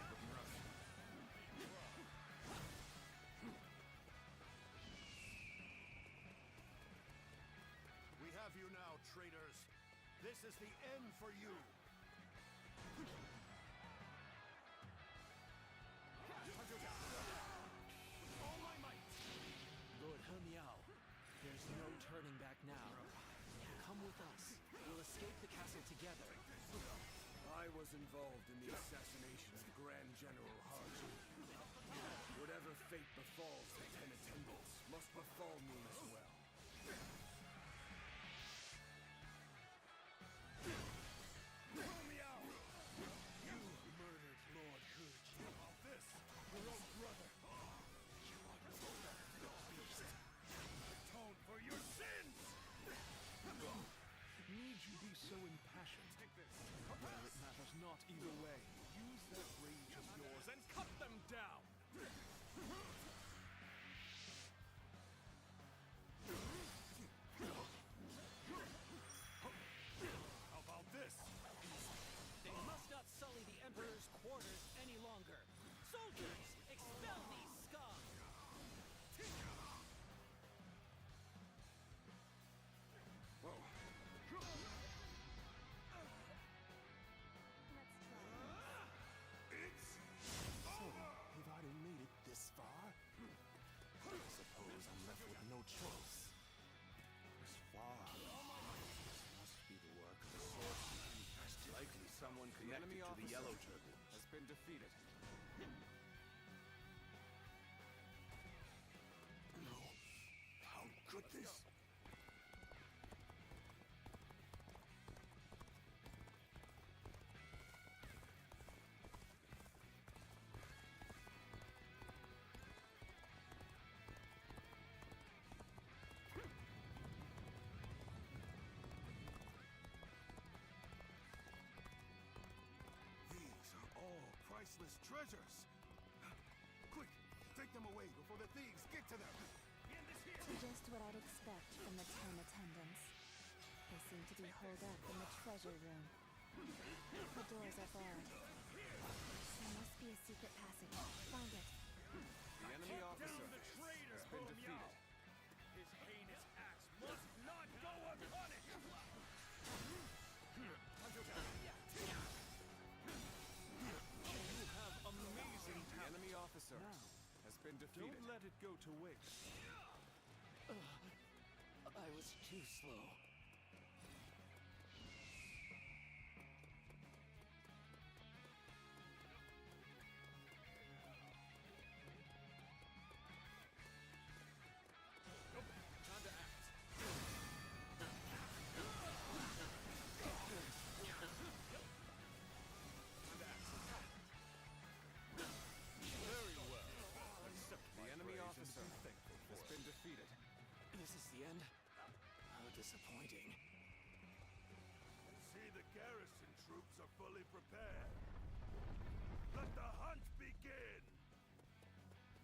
Looking rough. We have you now, traitors. This is the end for you. involved in the assassination of Grand General Haji. Whatever fate befalls the 10 attendants must befall me as well. Throw me out! You murdered Lord Haji. This, your own brother. You unfortunate beast. Atone for your sins! Need you be so impassioned? Well, it matters not either way. Use that rage of yours and cut them down! How about this? They must not sully the Emperor's quarters any longer. Soldiers, expel these scum! Whoa. So, have I made it this far? I suppose I'm left with no choice. This far. This must be the work of a sorcerer. Likely someone connected to the Yellow Turban. Has been defeated. No. How could this? These are all priceless treasures. Quick, take them away before the thieves get to them. Just what I'd expect from the 10 attendants. They seem to be holed up in the treasure room. The doors are barred. There must be a secret passage. Find it. The enemy officer has been defeated. His heinous acts must not go unpunished. You have amazing The talent. enemy officer has been defeated. Don't let it go to waste. I was too slow. Time to act. Very well. Accept The my enemy praise and officer be thankful has for been it. defeated. This is the end? How disappointing. See, the garrison troops are fully prepared. Let the hunt begin!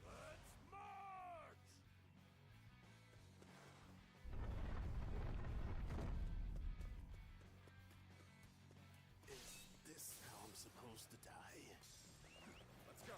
Let's march! Is this how I'm supposed to die? Let's go.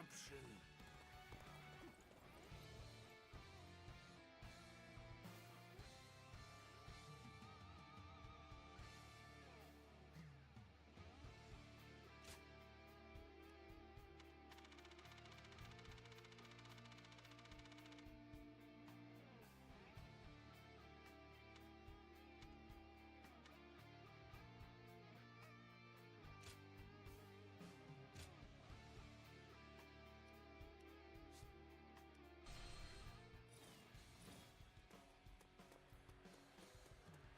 corruption.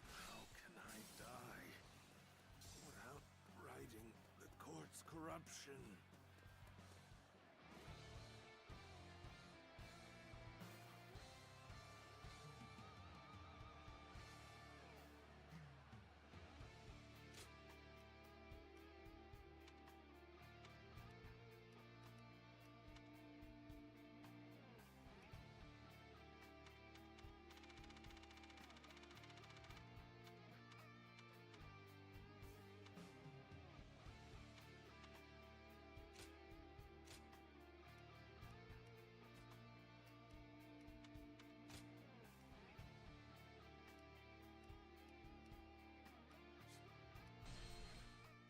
How can I die without righting the court's corruption?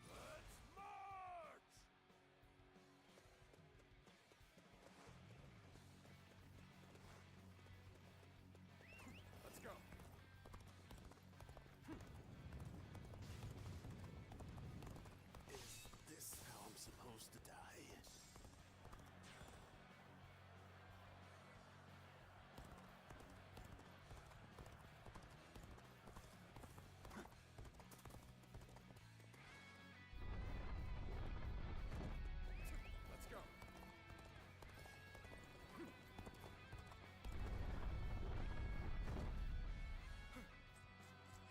Let's march! Let's go. Is this how I'm supposed to die? Let's go.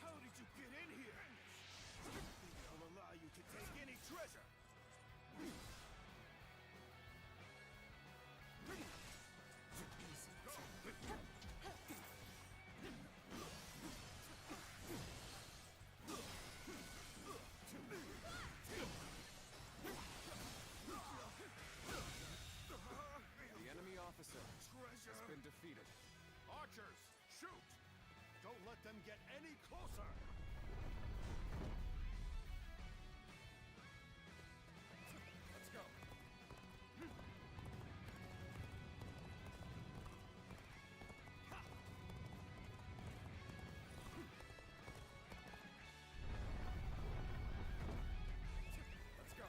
How did you get in here? Think I'll allow you to take any treasure? The enemy officer Treasure! has been defeated. Archers, shoot! Don't let them get any closer! Let's go. Let's go.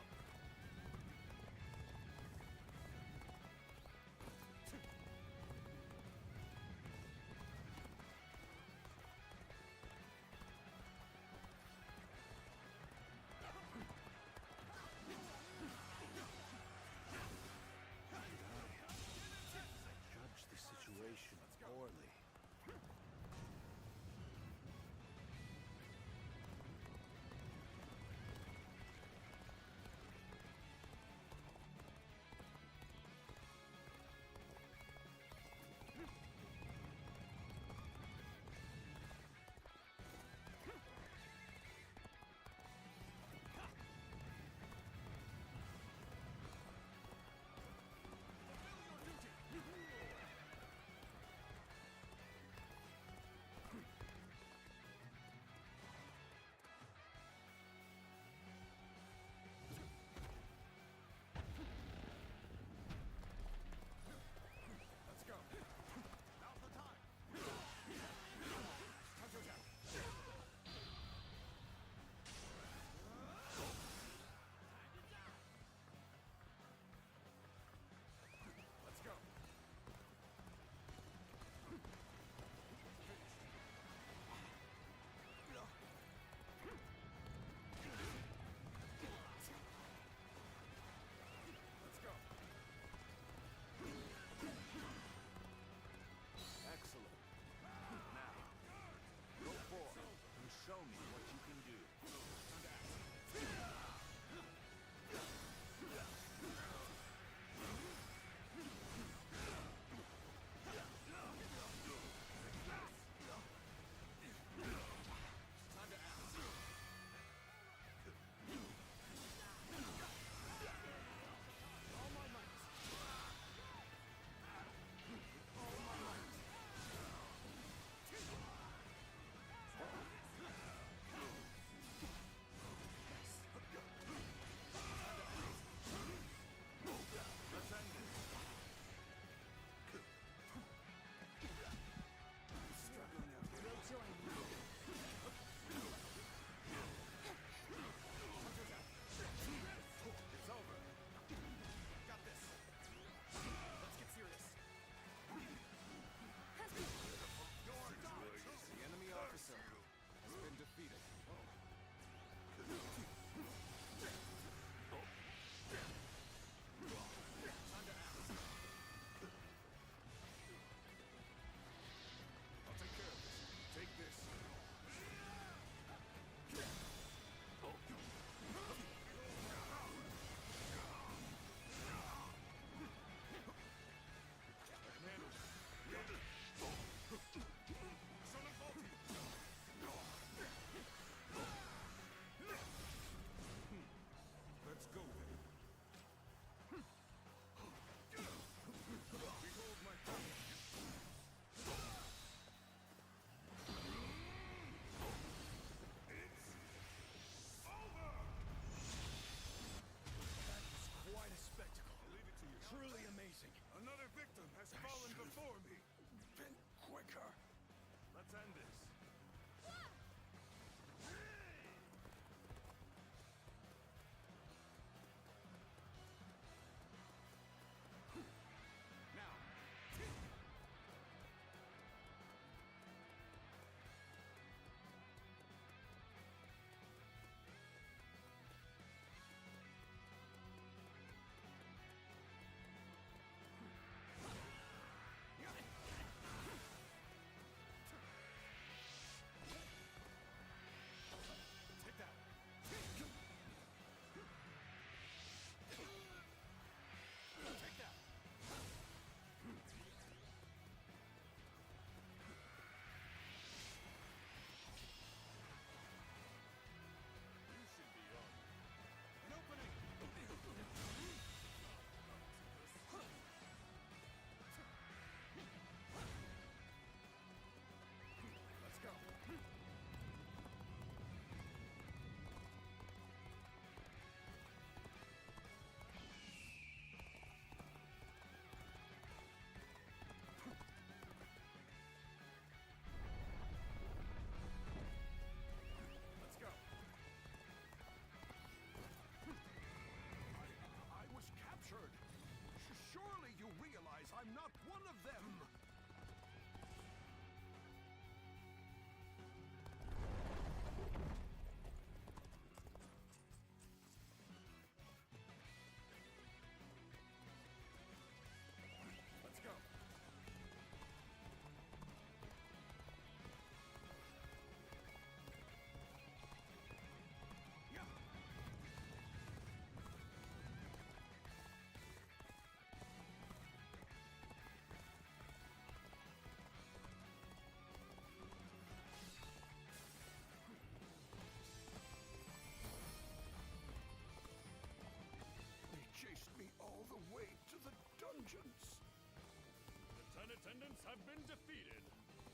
descendants have been defeated.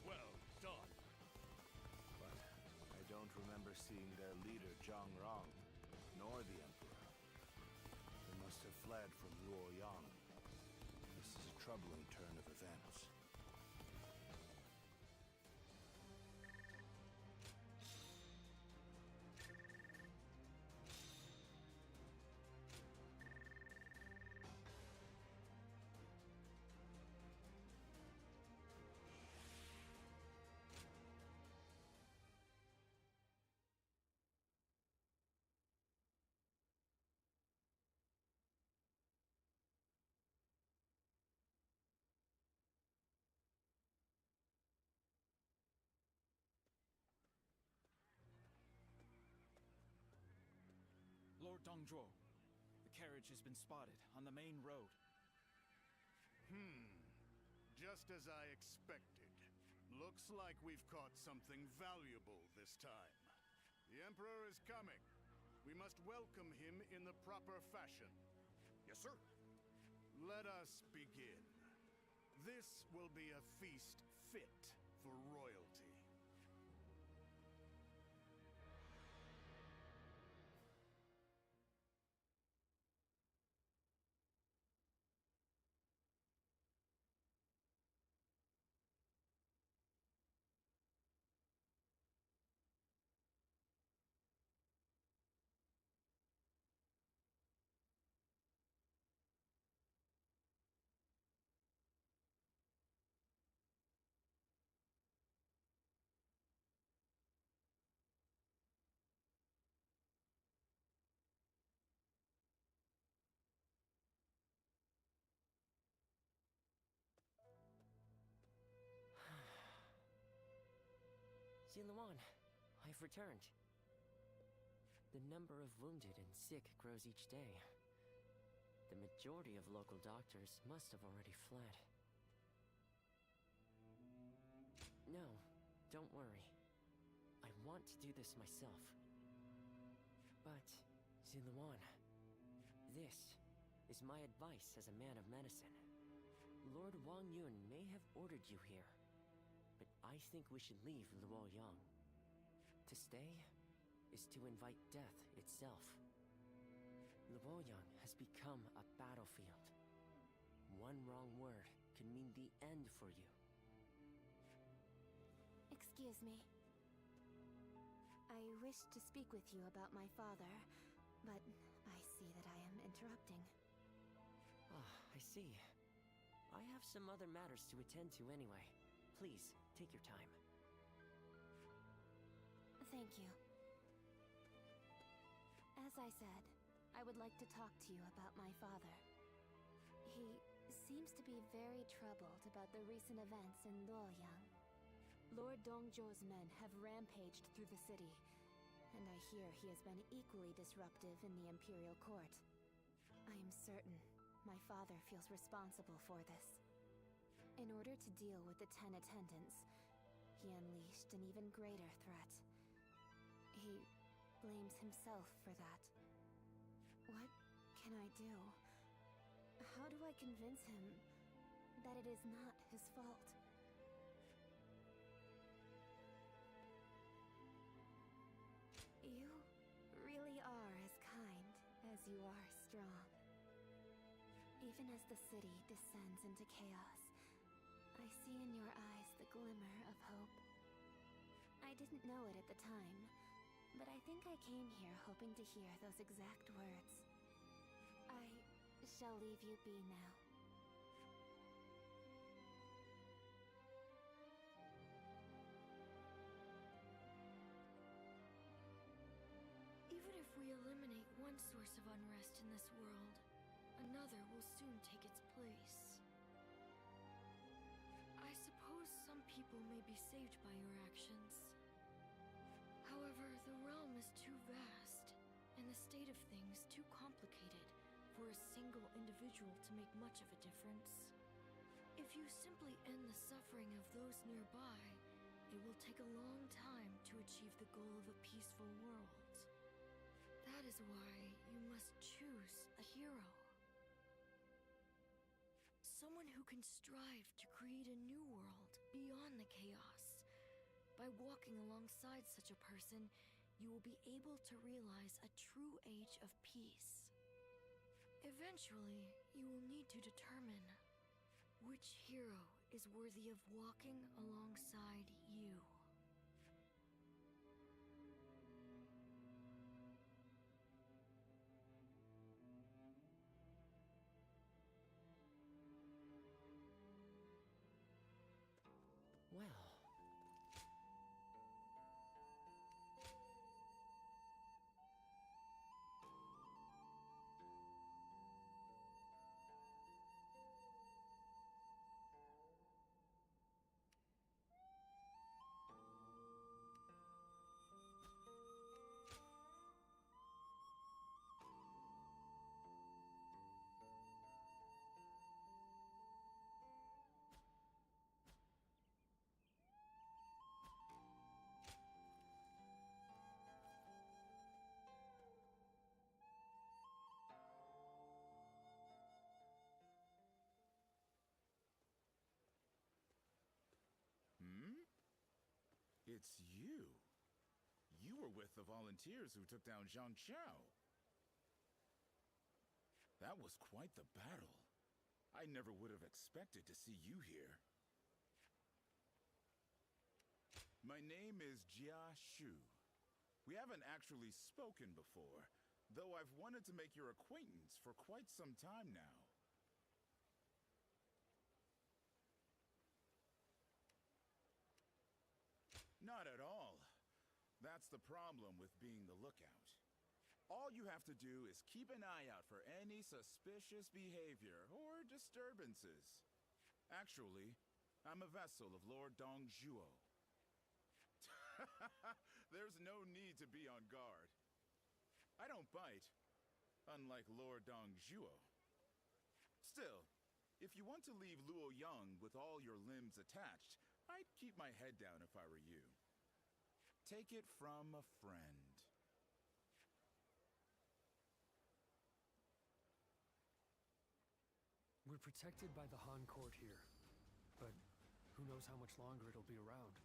Well done. But I don't remember seeing their leader, Zhang Rong, nor the Emperor. They must have fled from Luoyang. This is a troubling turn of events. Lord Dongzhuo, the carriage has been spotted on the main road. Just as I expected. Looks like we've caught something valuable this time. The Emperor is coming. We must welcome him in the proper fashion. Yes, sir. Let us begin. This will be a feast fit for royalty. Ziluan, I've returned. The number of wounded and sick grows each day. The majority of local doctors must have already fled. No, don't worry. I want to do this myself. But, Ziluan, this is my advice as a man of medicine. Lord Wang Yun may have ordered you here, but I think we should leave Luoyang. To stay is to invite death itself. Luoyang has become a battlefield. One wrong word could mean the end for you. Excuse me. I wish to speak with you about my father, but I see that I am interrupting. Ah, I see. I have some other matters to attend to anyway. Please, take your time. Thank you. As I said, I would like to talk to you about my father. He seems to be very troubled about the recent events in Luoyang. Lord Dongzhuo's men have rampaged through the city, and I hear he has been equally disruptive in the Imperial Court. I am certain my father feels responsible for this. In order to deal with the 10 attendants, he unleashed an even greater threat. He blames himself for that. What can I do? How do I convince him that it is not his fault? You really are as kind as you are strong. Even as the city descends into chaos, I see in your eyes the glimmer of hope. I didn't know it at the time, but I think I came here hoping to hear those exact words. I shall leave you be now. Even if we eliminate one source of unrest in this world, another will soon take its place. I suppose some people may be saved by your actions. However, the realm is too vast, and the state of things too complicated for a single individual to make much of a difference. If you simply end the suffering of those nearby, it will take a long time to achieve the goal of a peaceful world. That is why you must choose a hero. Someone who can strive to create a new world beyond the chaos. By walking alongside such a person, you will be able to realize a true age of peace. Eventually, you will need to determine which hero is worthy of walking alongside you. Well. It's you. You were with the volunteers who took down Zhang Xiao. That was quite the battle. I never would have expected to see you here. My name is Jia Shu. We haven't actually spoken before, though I've wanted to make your acquaintance for quite some time now. Not at all. That's the problem with being the lookout. All you have to do is keep an eye out for any suspicious behavior or disturbances. Actually, I'm a vessel of Lord Dongzhuo. There's no need to be on guard. I don't bite, unlike Lord Dongzhuo. Still, if you want to leave Luoyang with all your limbs attached, I'd keep my head down if I were you. Take it from a friend. We're protected by the Han court here, but who knows how much longer it'll be around.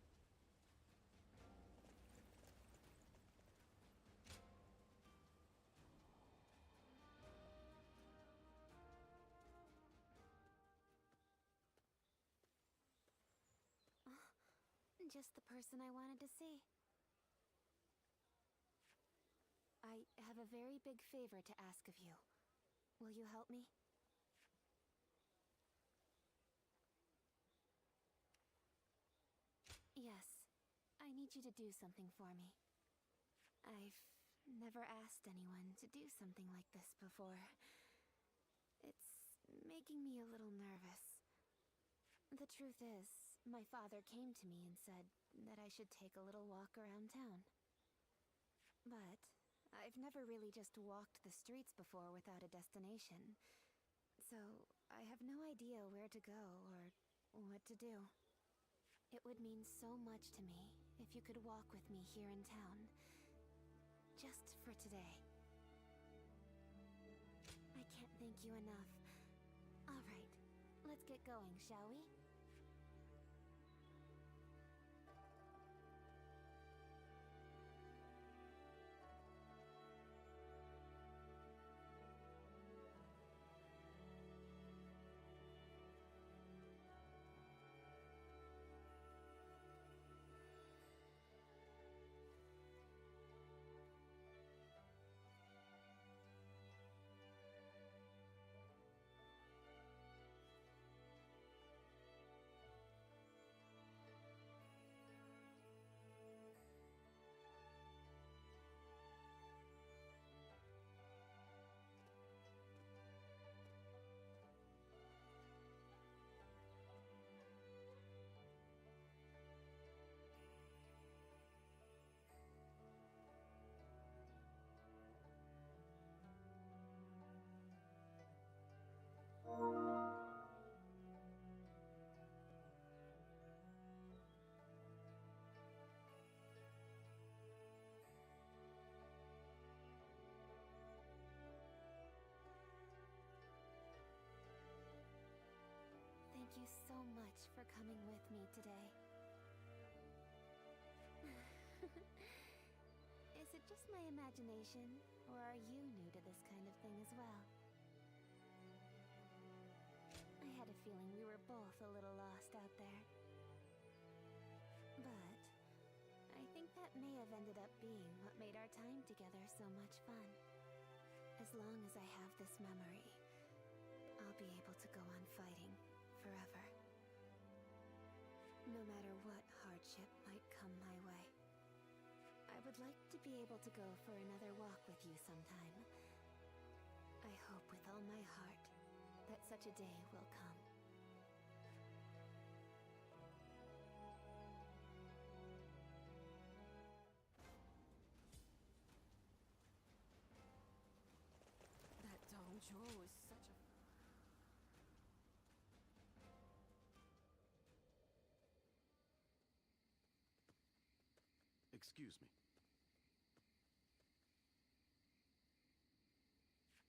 Just the person I wanted to see. I have a very big favor to ask of you. Will you help me? Yes, I need you to do something for me. I've never asked anyone to do something like this before. It's making me a little nervous. The truth is, my father came to me and said that I should take a little walk around town. But I've never really just walked the streets before without a destination. So I have no idea where to go or what to do. It would mean so much to me if you could walk with me here in town. Just for today. I can't thank you enough. All right, let's get going, shall we? you so much for coming with me today. Is it just my imagination, or are you new to this kind of thing as well? I had a feeling we were both a little lost out there. But I think that may have ended up being what made our time together so much fun. As long as I have this memory, I'll be able to go on fighting forever. No matter what hardship might come my way. I would like to be able to go for another walk with you sometime. I hope with all my heart that such a day will come. That Dong Zhuo is such a... Excuse me.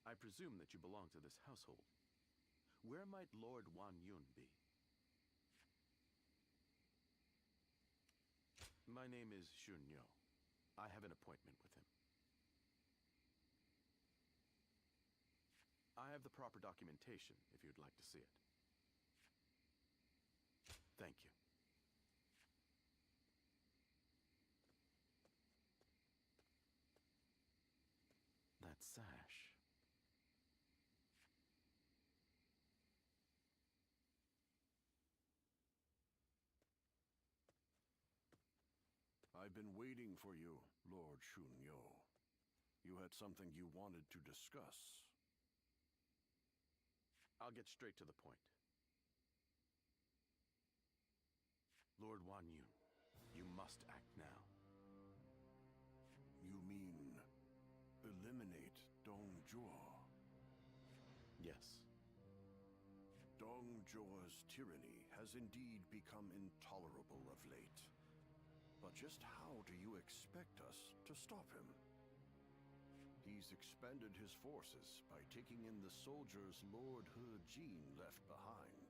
I presume that you belong to this household. Where might Lord Wan Yun be? My name is Shun Yo. I have an appointment with him. I have the proper documentation if you'd like to see it. Thank you. That sash. I've been waiting for you, Lord Shun Yo. You had something you wanted to discuss. I'll get straight to the point. Lord Wan Yun, you must act now. You mean eliminate Dong Zhuo? Yes. Dong Zhuo's tyranny has indeed become intolerable of late. But just how do you expect us to stop him? He's expanded his forces by taking in the soldiers Lord He Jin left behind.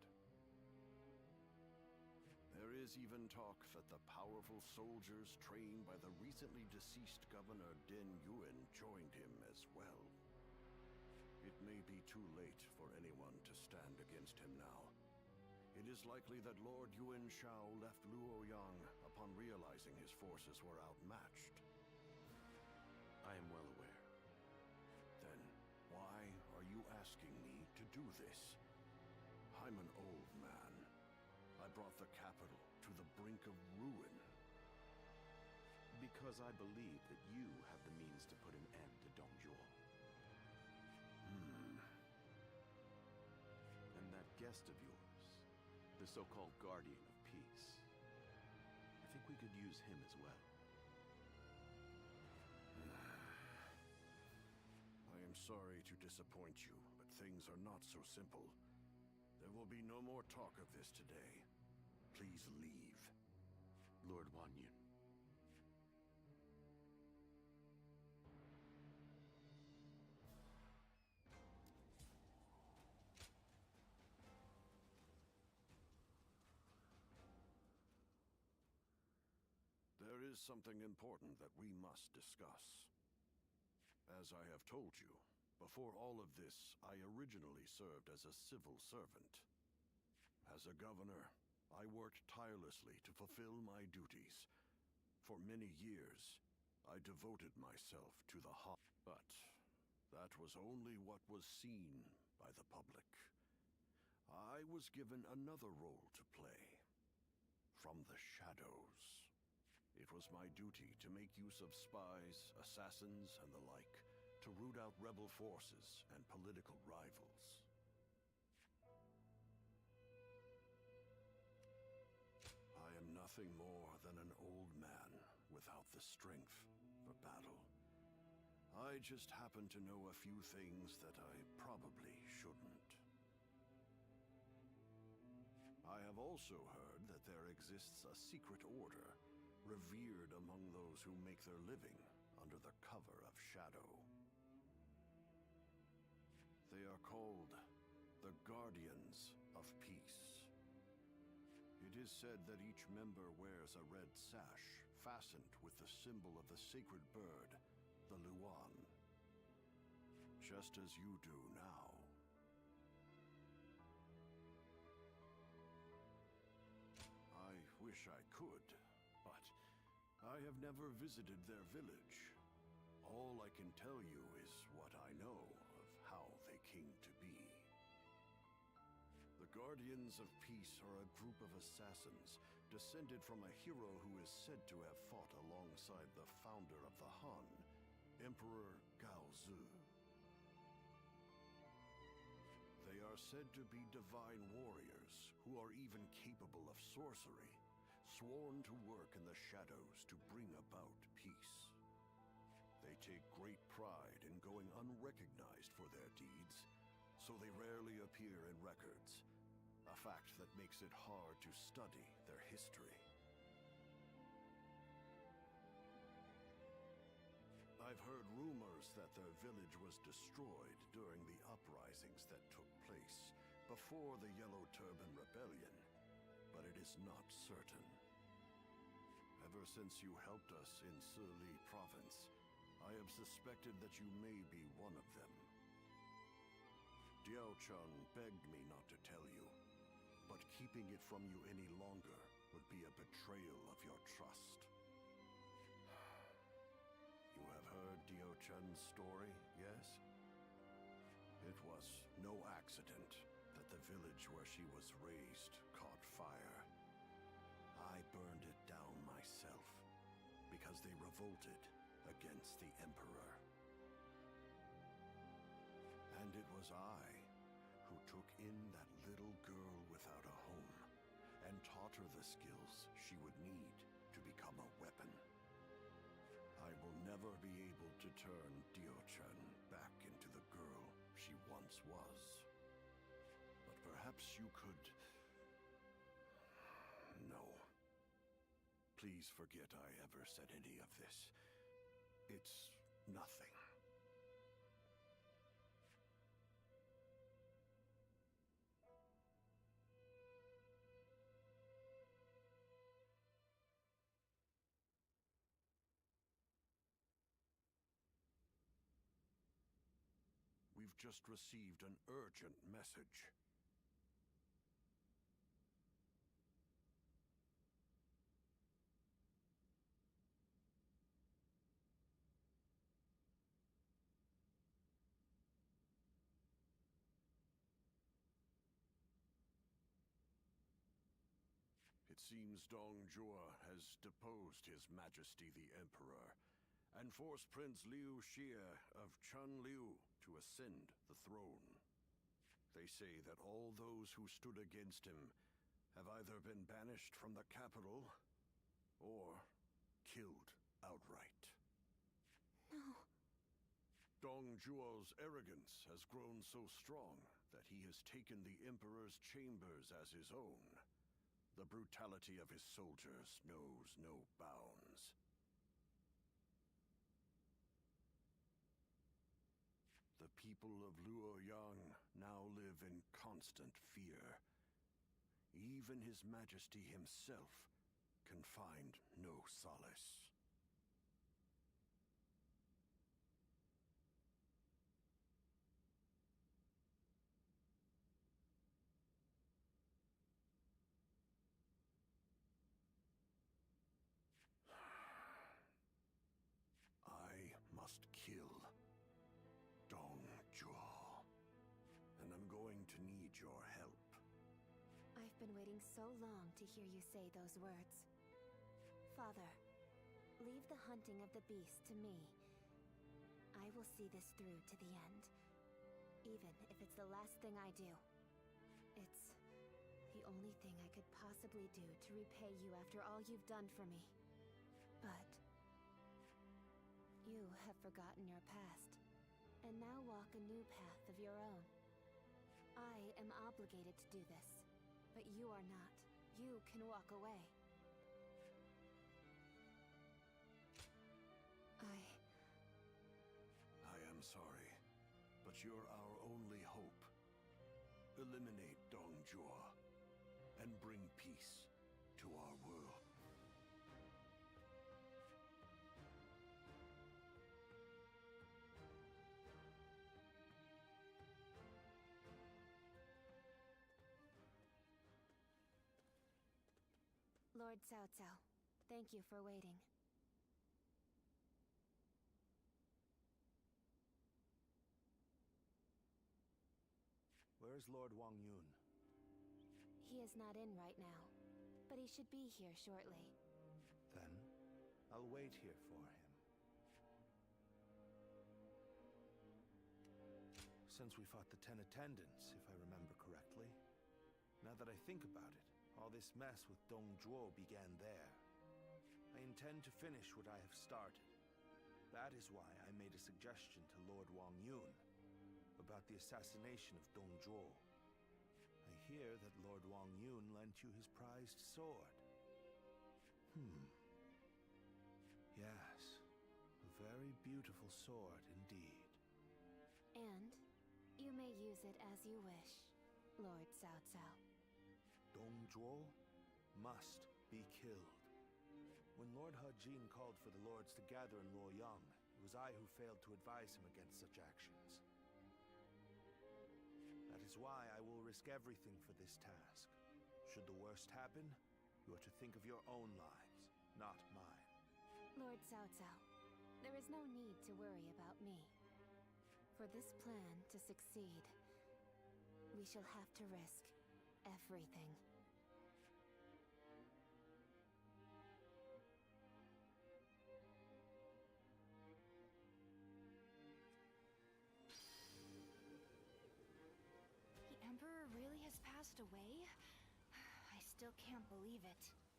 There is even talk that the powerful soldiers trained by the recently deceased Governor Din Yuan joined him as well. It may be too late for anyone to stand against him now. It is likely that Lord Yuan Shao left Luoyang upon realizing his forces were outmatched. I am well aware. Then why are you asking me to do this? I'm an old man. I brought the capital to the brink of ruin. Because I believe that you have the means to put an end to Dong Zhuo. And that guest of yours, the so-called Guardian of Peace. I think we could use him as well. I am sorry to disappoint you, but things are not so simple. There will be no more talk of this today. Please leave. Lord Wan Yun. There is something important that we must discuss. As I have told you, before all of this, I originally served as a civil servant. As a governor, I worked tirelessly to fulfill my duties. For many years, I devoted myself to the but that was only what was seen by the public. I was given another role to play. From the shadows. It was my duty to make use of spies, assassins, and the like, to root out rebel forces and political rivals. I am nothing more than an old man without the strength for battle. I just happen to know a few things that I probably shouldn't. I have also heard that there exists a secret order, revered among those who make their living under the cover of shadow. They are called the Guardians of Peace. is said that each member wears a red sash fastened with the symbol of the sacred bird, the Luan. Just as you do now. I wish I could, but I have never visited their village. All I can tell you is what I know of how they came to be. The Guardians of Peace are a group of assassins descended from a hero who is said to have fought alongside the founder of the Han, Emperor Gao Zu. They are said to be divine warriors who are even capable of sorcery, sworn to work in the shadows to bring about peace. They take great pride in going unrecognized for their deeds, so they rarely appear in records, a fact that makes it hard to study their history. I've heard rumors that their village was destroyed during the uprisings that took place before the Yellow Turban Rebellion, but it is not certain. Ever since you helped us in Sili Province, I have suspected that you may be one of them. Diao Chun begged me not to tell you, but keeping it from you any longer would be a betrayal of your trust. You have heard Diao Chun's story, yes? It was no accident that the village where she was raised caught fire. I burned it down myself because they revolted against the Emperor. And it was I who took in that little girl without a home and taught her the skills she would need to become a weapon. I will never be able to turn Dio-chan back into the girl she once was. But perhaps you could... No. Please forget I ever said any of this. It's nothing. We've just received an urgent message. It seems Dong Zhuo has deposed His Majesty the Emperor and forced Prince Liu Xie of Chunliu to ascend the throne. They say that all those who stood against him have either been banished from the capital or killed outright. No. Dong Zhuo's arrogance has grown so strong that he has taken the Emperor's chambers as his own. The brutality of his soldiers knows no bounds. The people of Luoyang now live in constant fear. Even His Majesty himself can find no solace. I must kill Dong Zhuo, and I'm going to need your help. I've been waiting so long to hear you say those words. Father, leave the hunting of the beast to me. I will see this through to the end, even if it's the last thing I do. It's the only thing I could possibly do to repay you after all you've done for me. But you have forgotten your past, and now walk a new path of your own. I am obligated to do this, but you are not. You can walk away. I am sorry, but you're our only hope. Eliminate Dong Zhuo and bring peace Lord Cao Cao, thank you for waiting. Where's Lord Wang Yun? He is not in right now, but he should be here shortly. Then, I'll wait here for him. Since we fought the 10 attendants, if I remember correctly. Now that I think about it, all this mess with Dong Zhuo began there. I intend to finish what I have started. That is why I made a suggestion to Lord Wang Yun about the assassination of Dong Zhuo. I hear that Lord Wang Yun lent you his prized sword. Yes, a very beautiful sword indeed. And you may use it as you wish, Lord Cao Cao. Dong Zhuo must be killed. When Lord He Jin called for the lords to gather in Luoyang, it was I who failed to advise him against such actions. That is why I will risk everything for this task. Should the worst happen, you are to think of your own lives, not mine. Lord Cao Cao, there is no need to worry about me. For this plan to succeed, we shall have to risk everything. The Emperor really has passed away? I still can't believe it.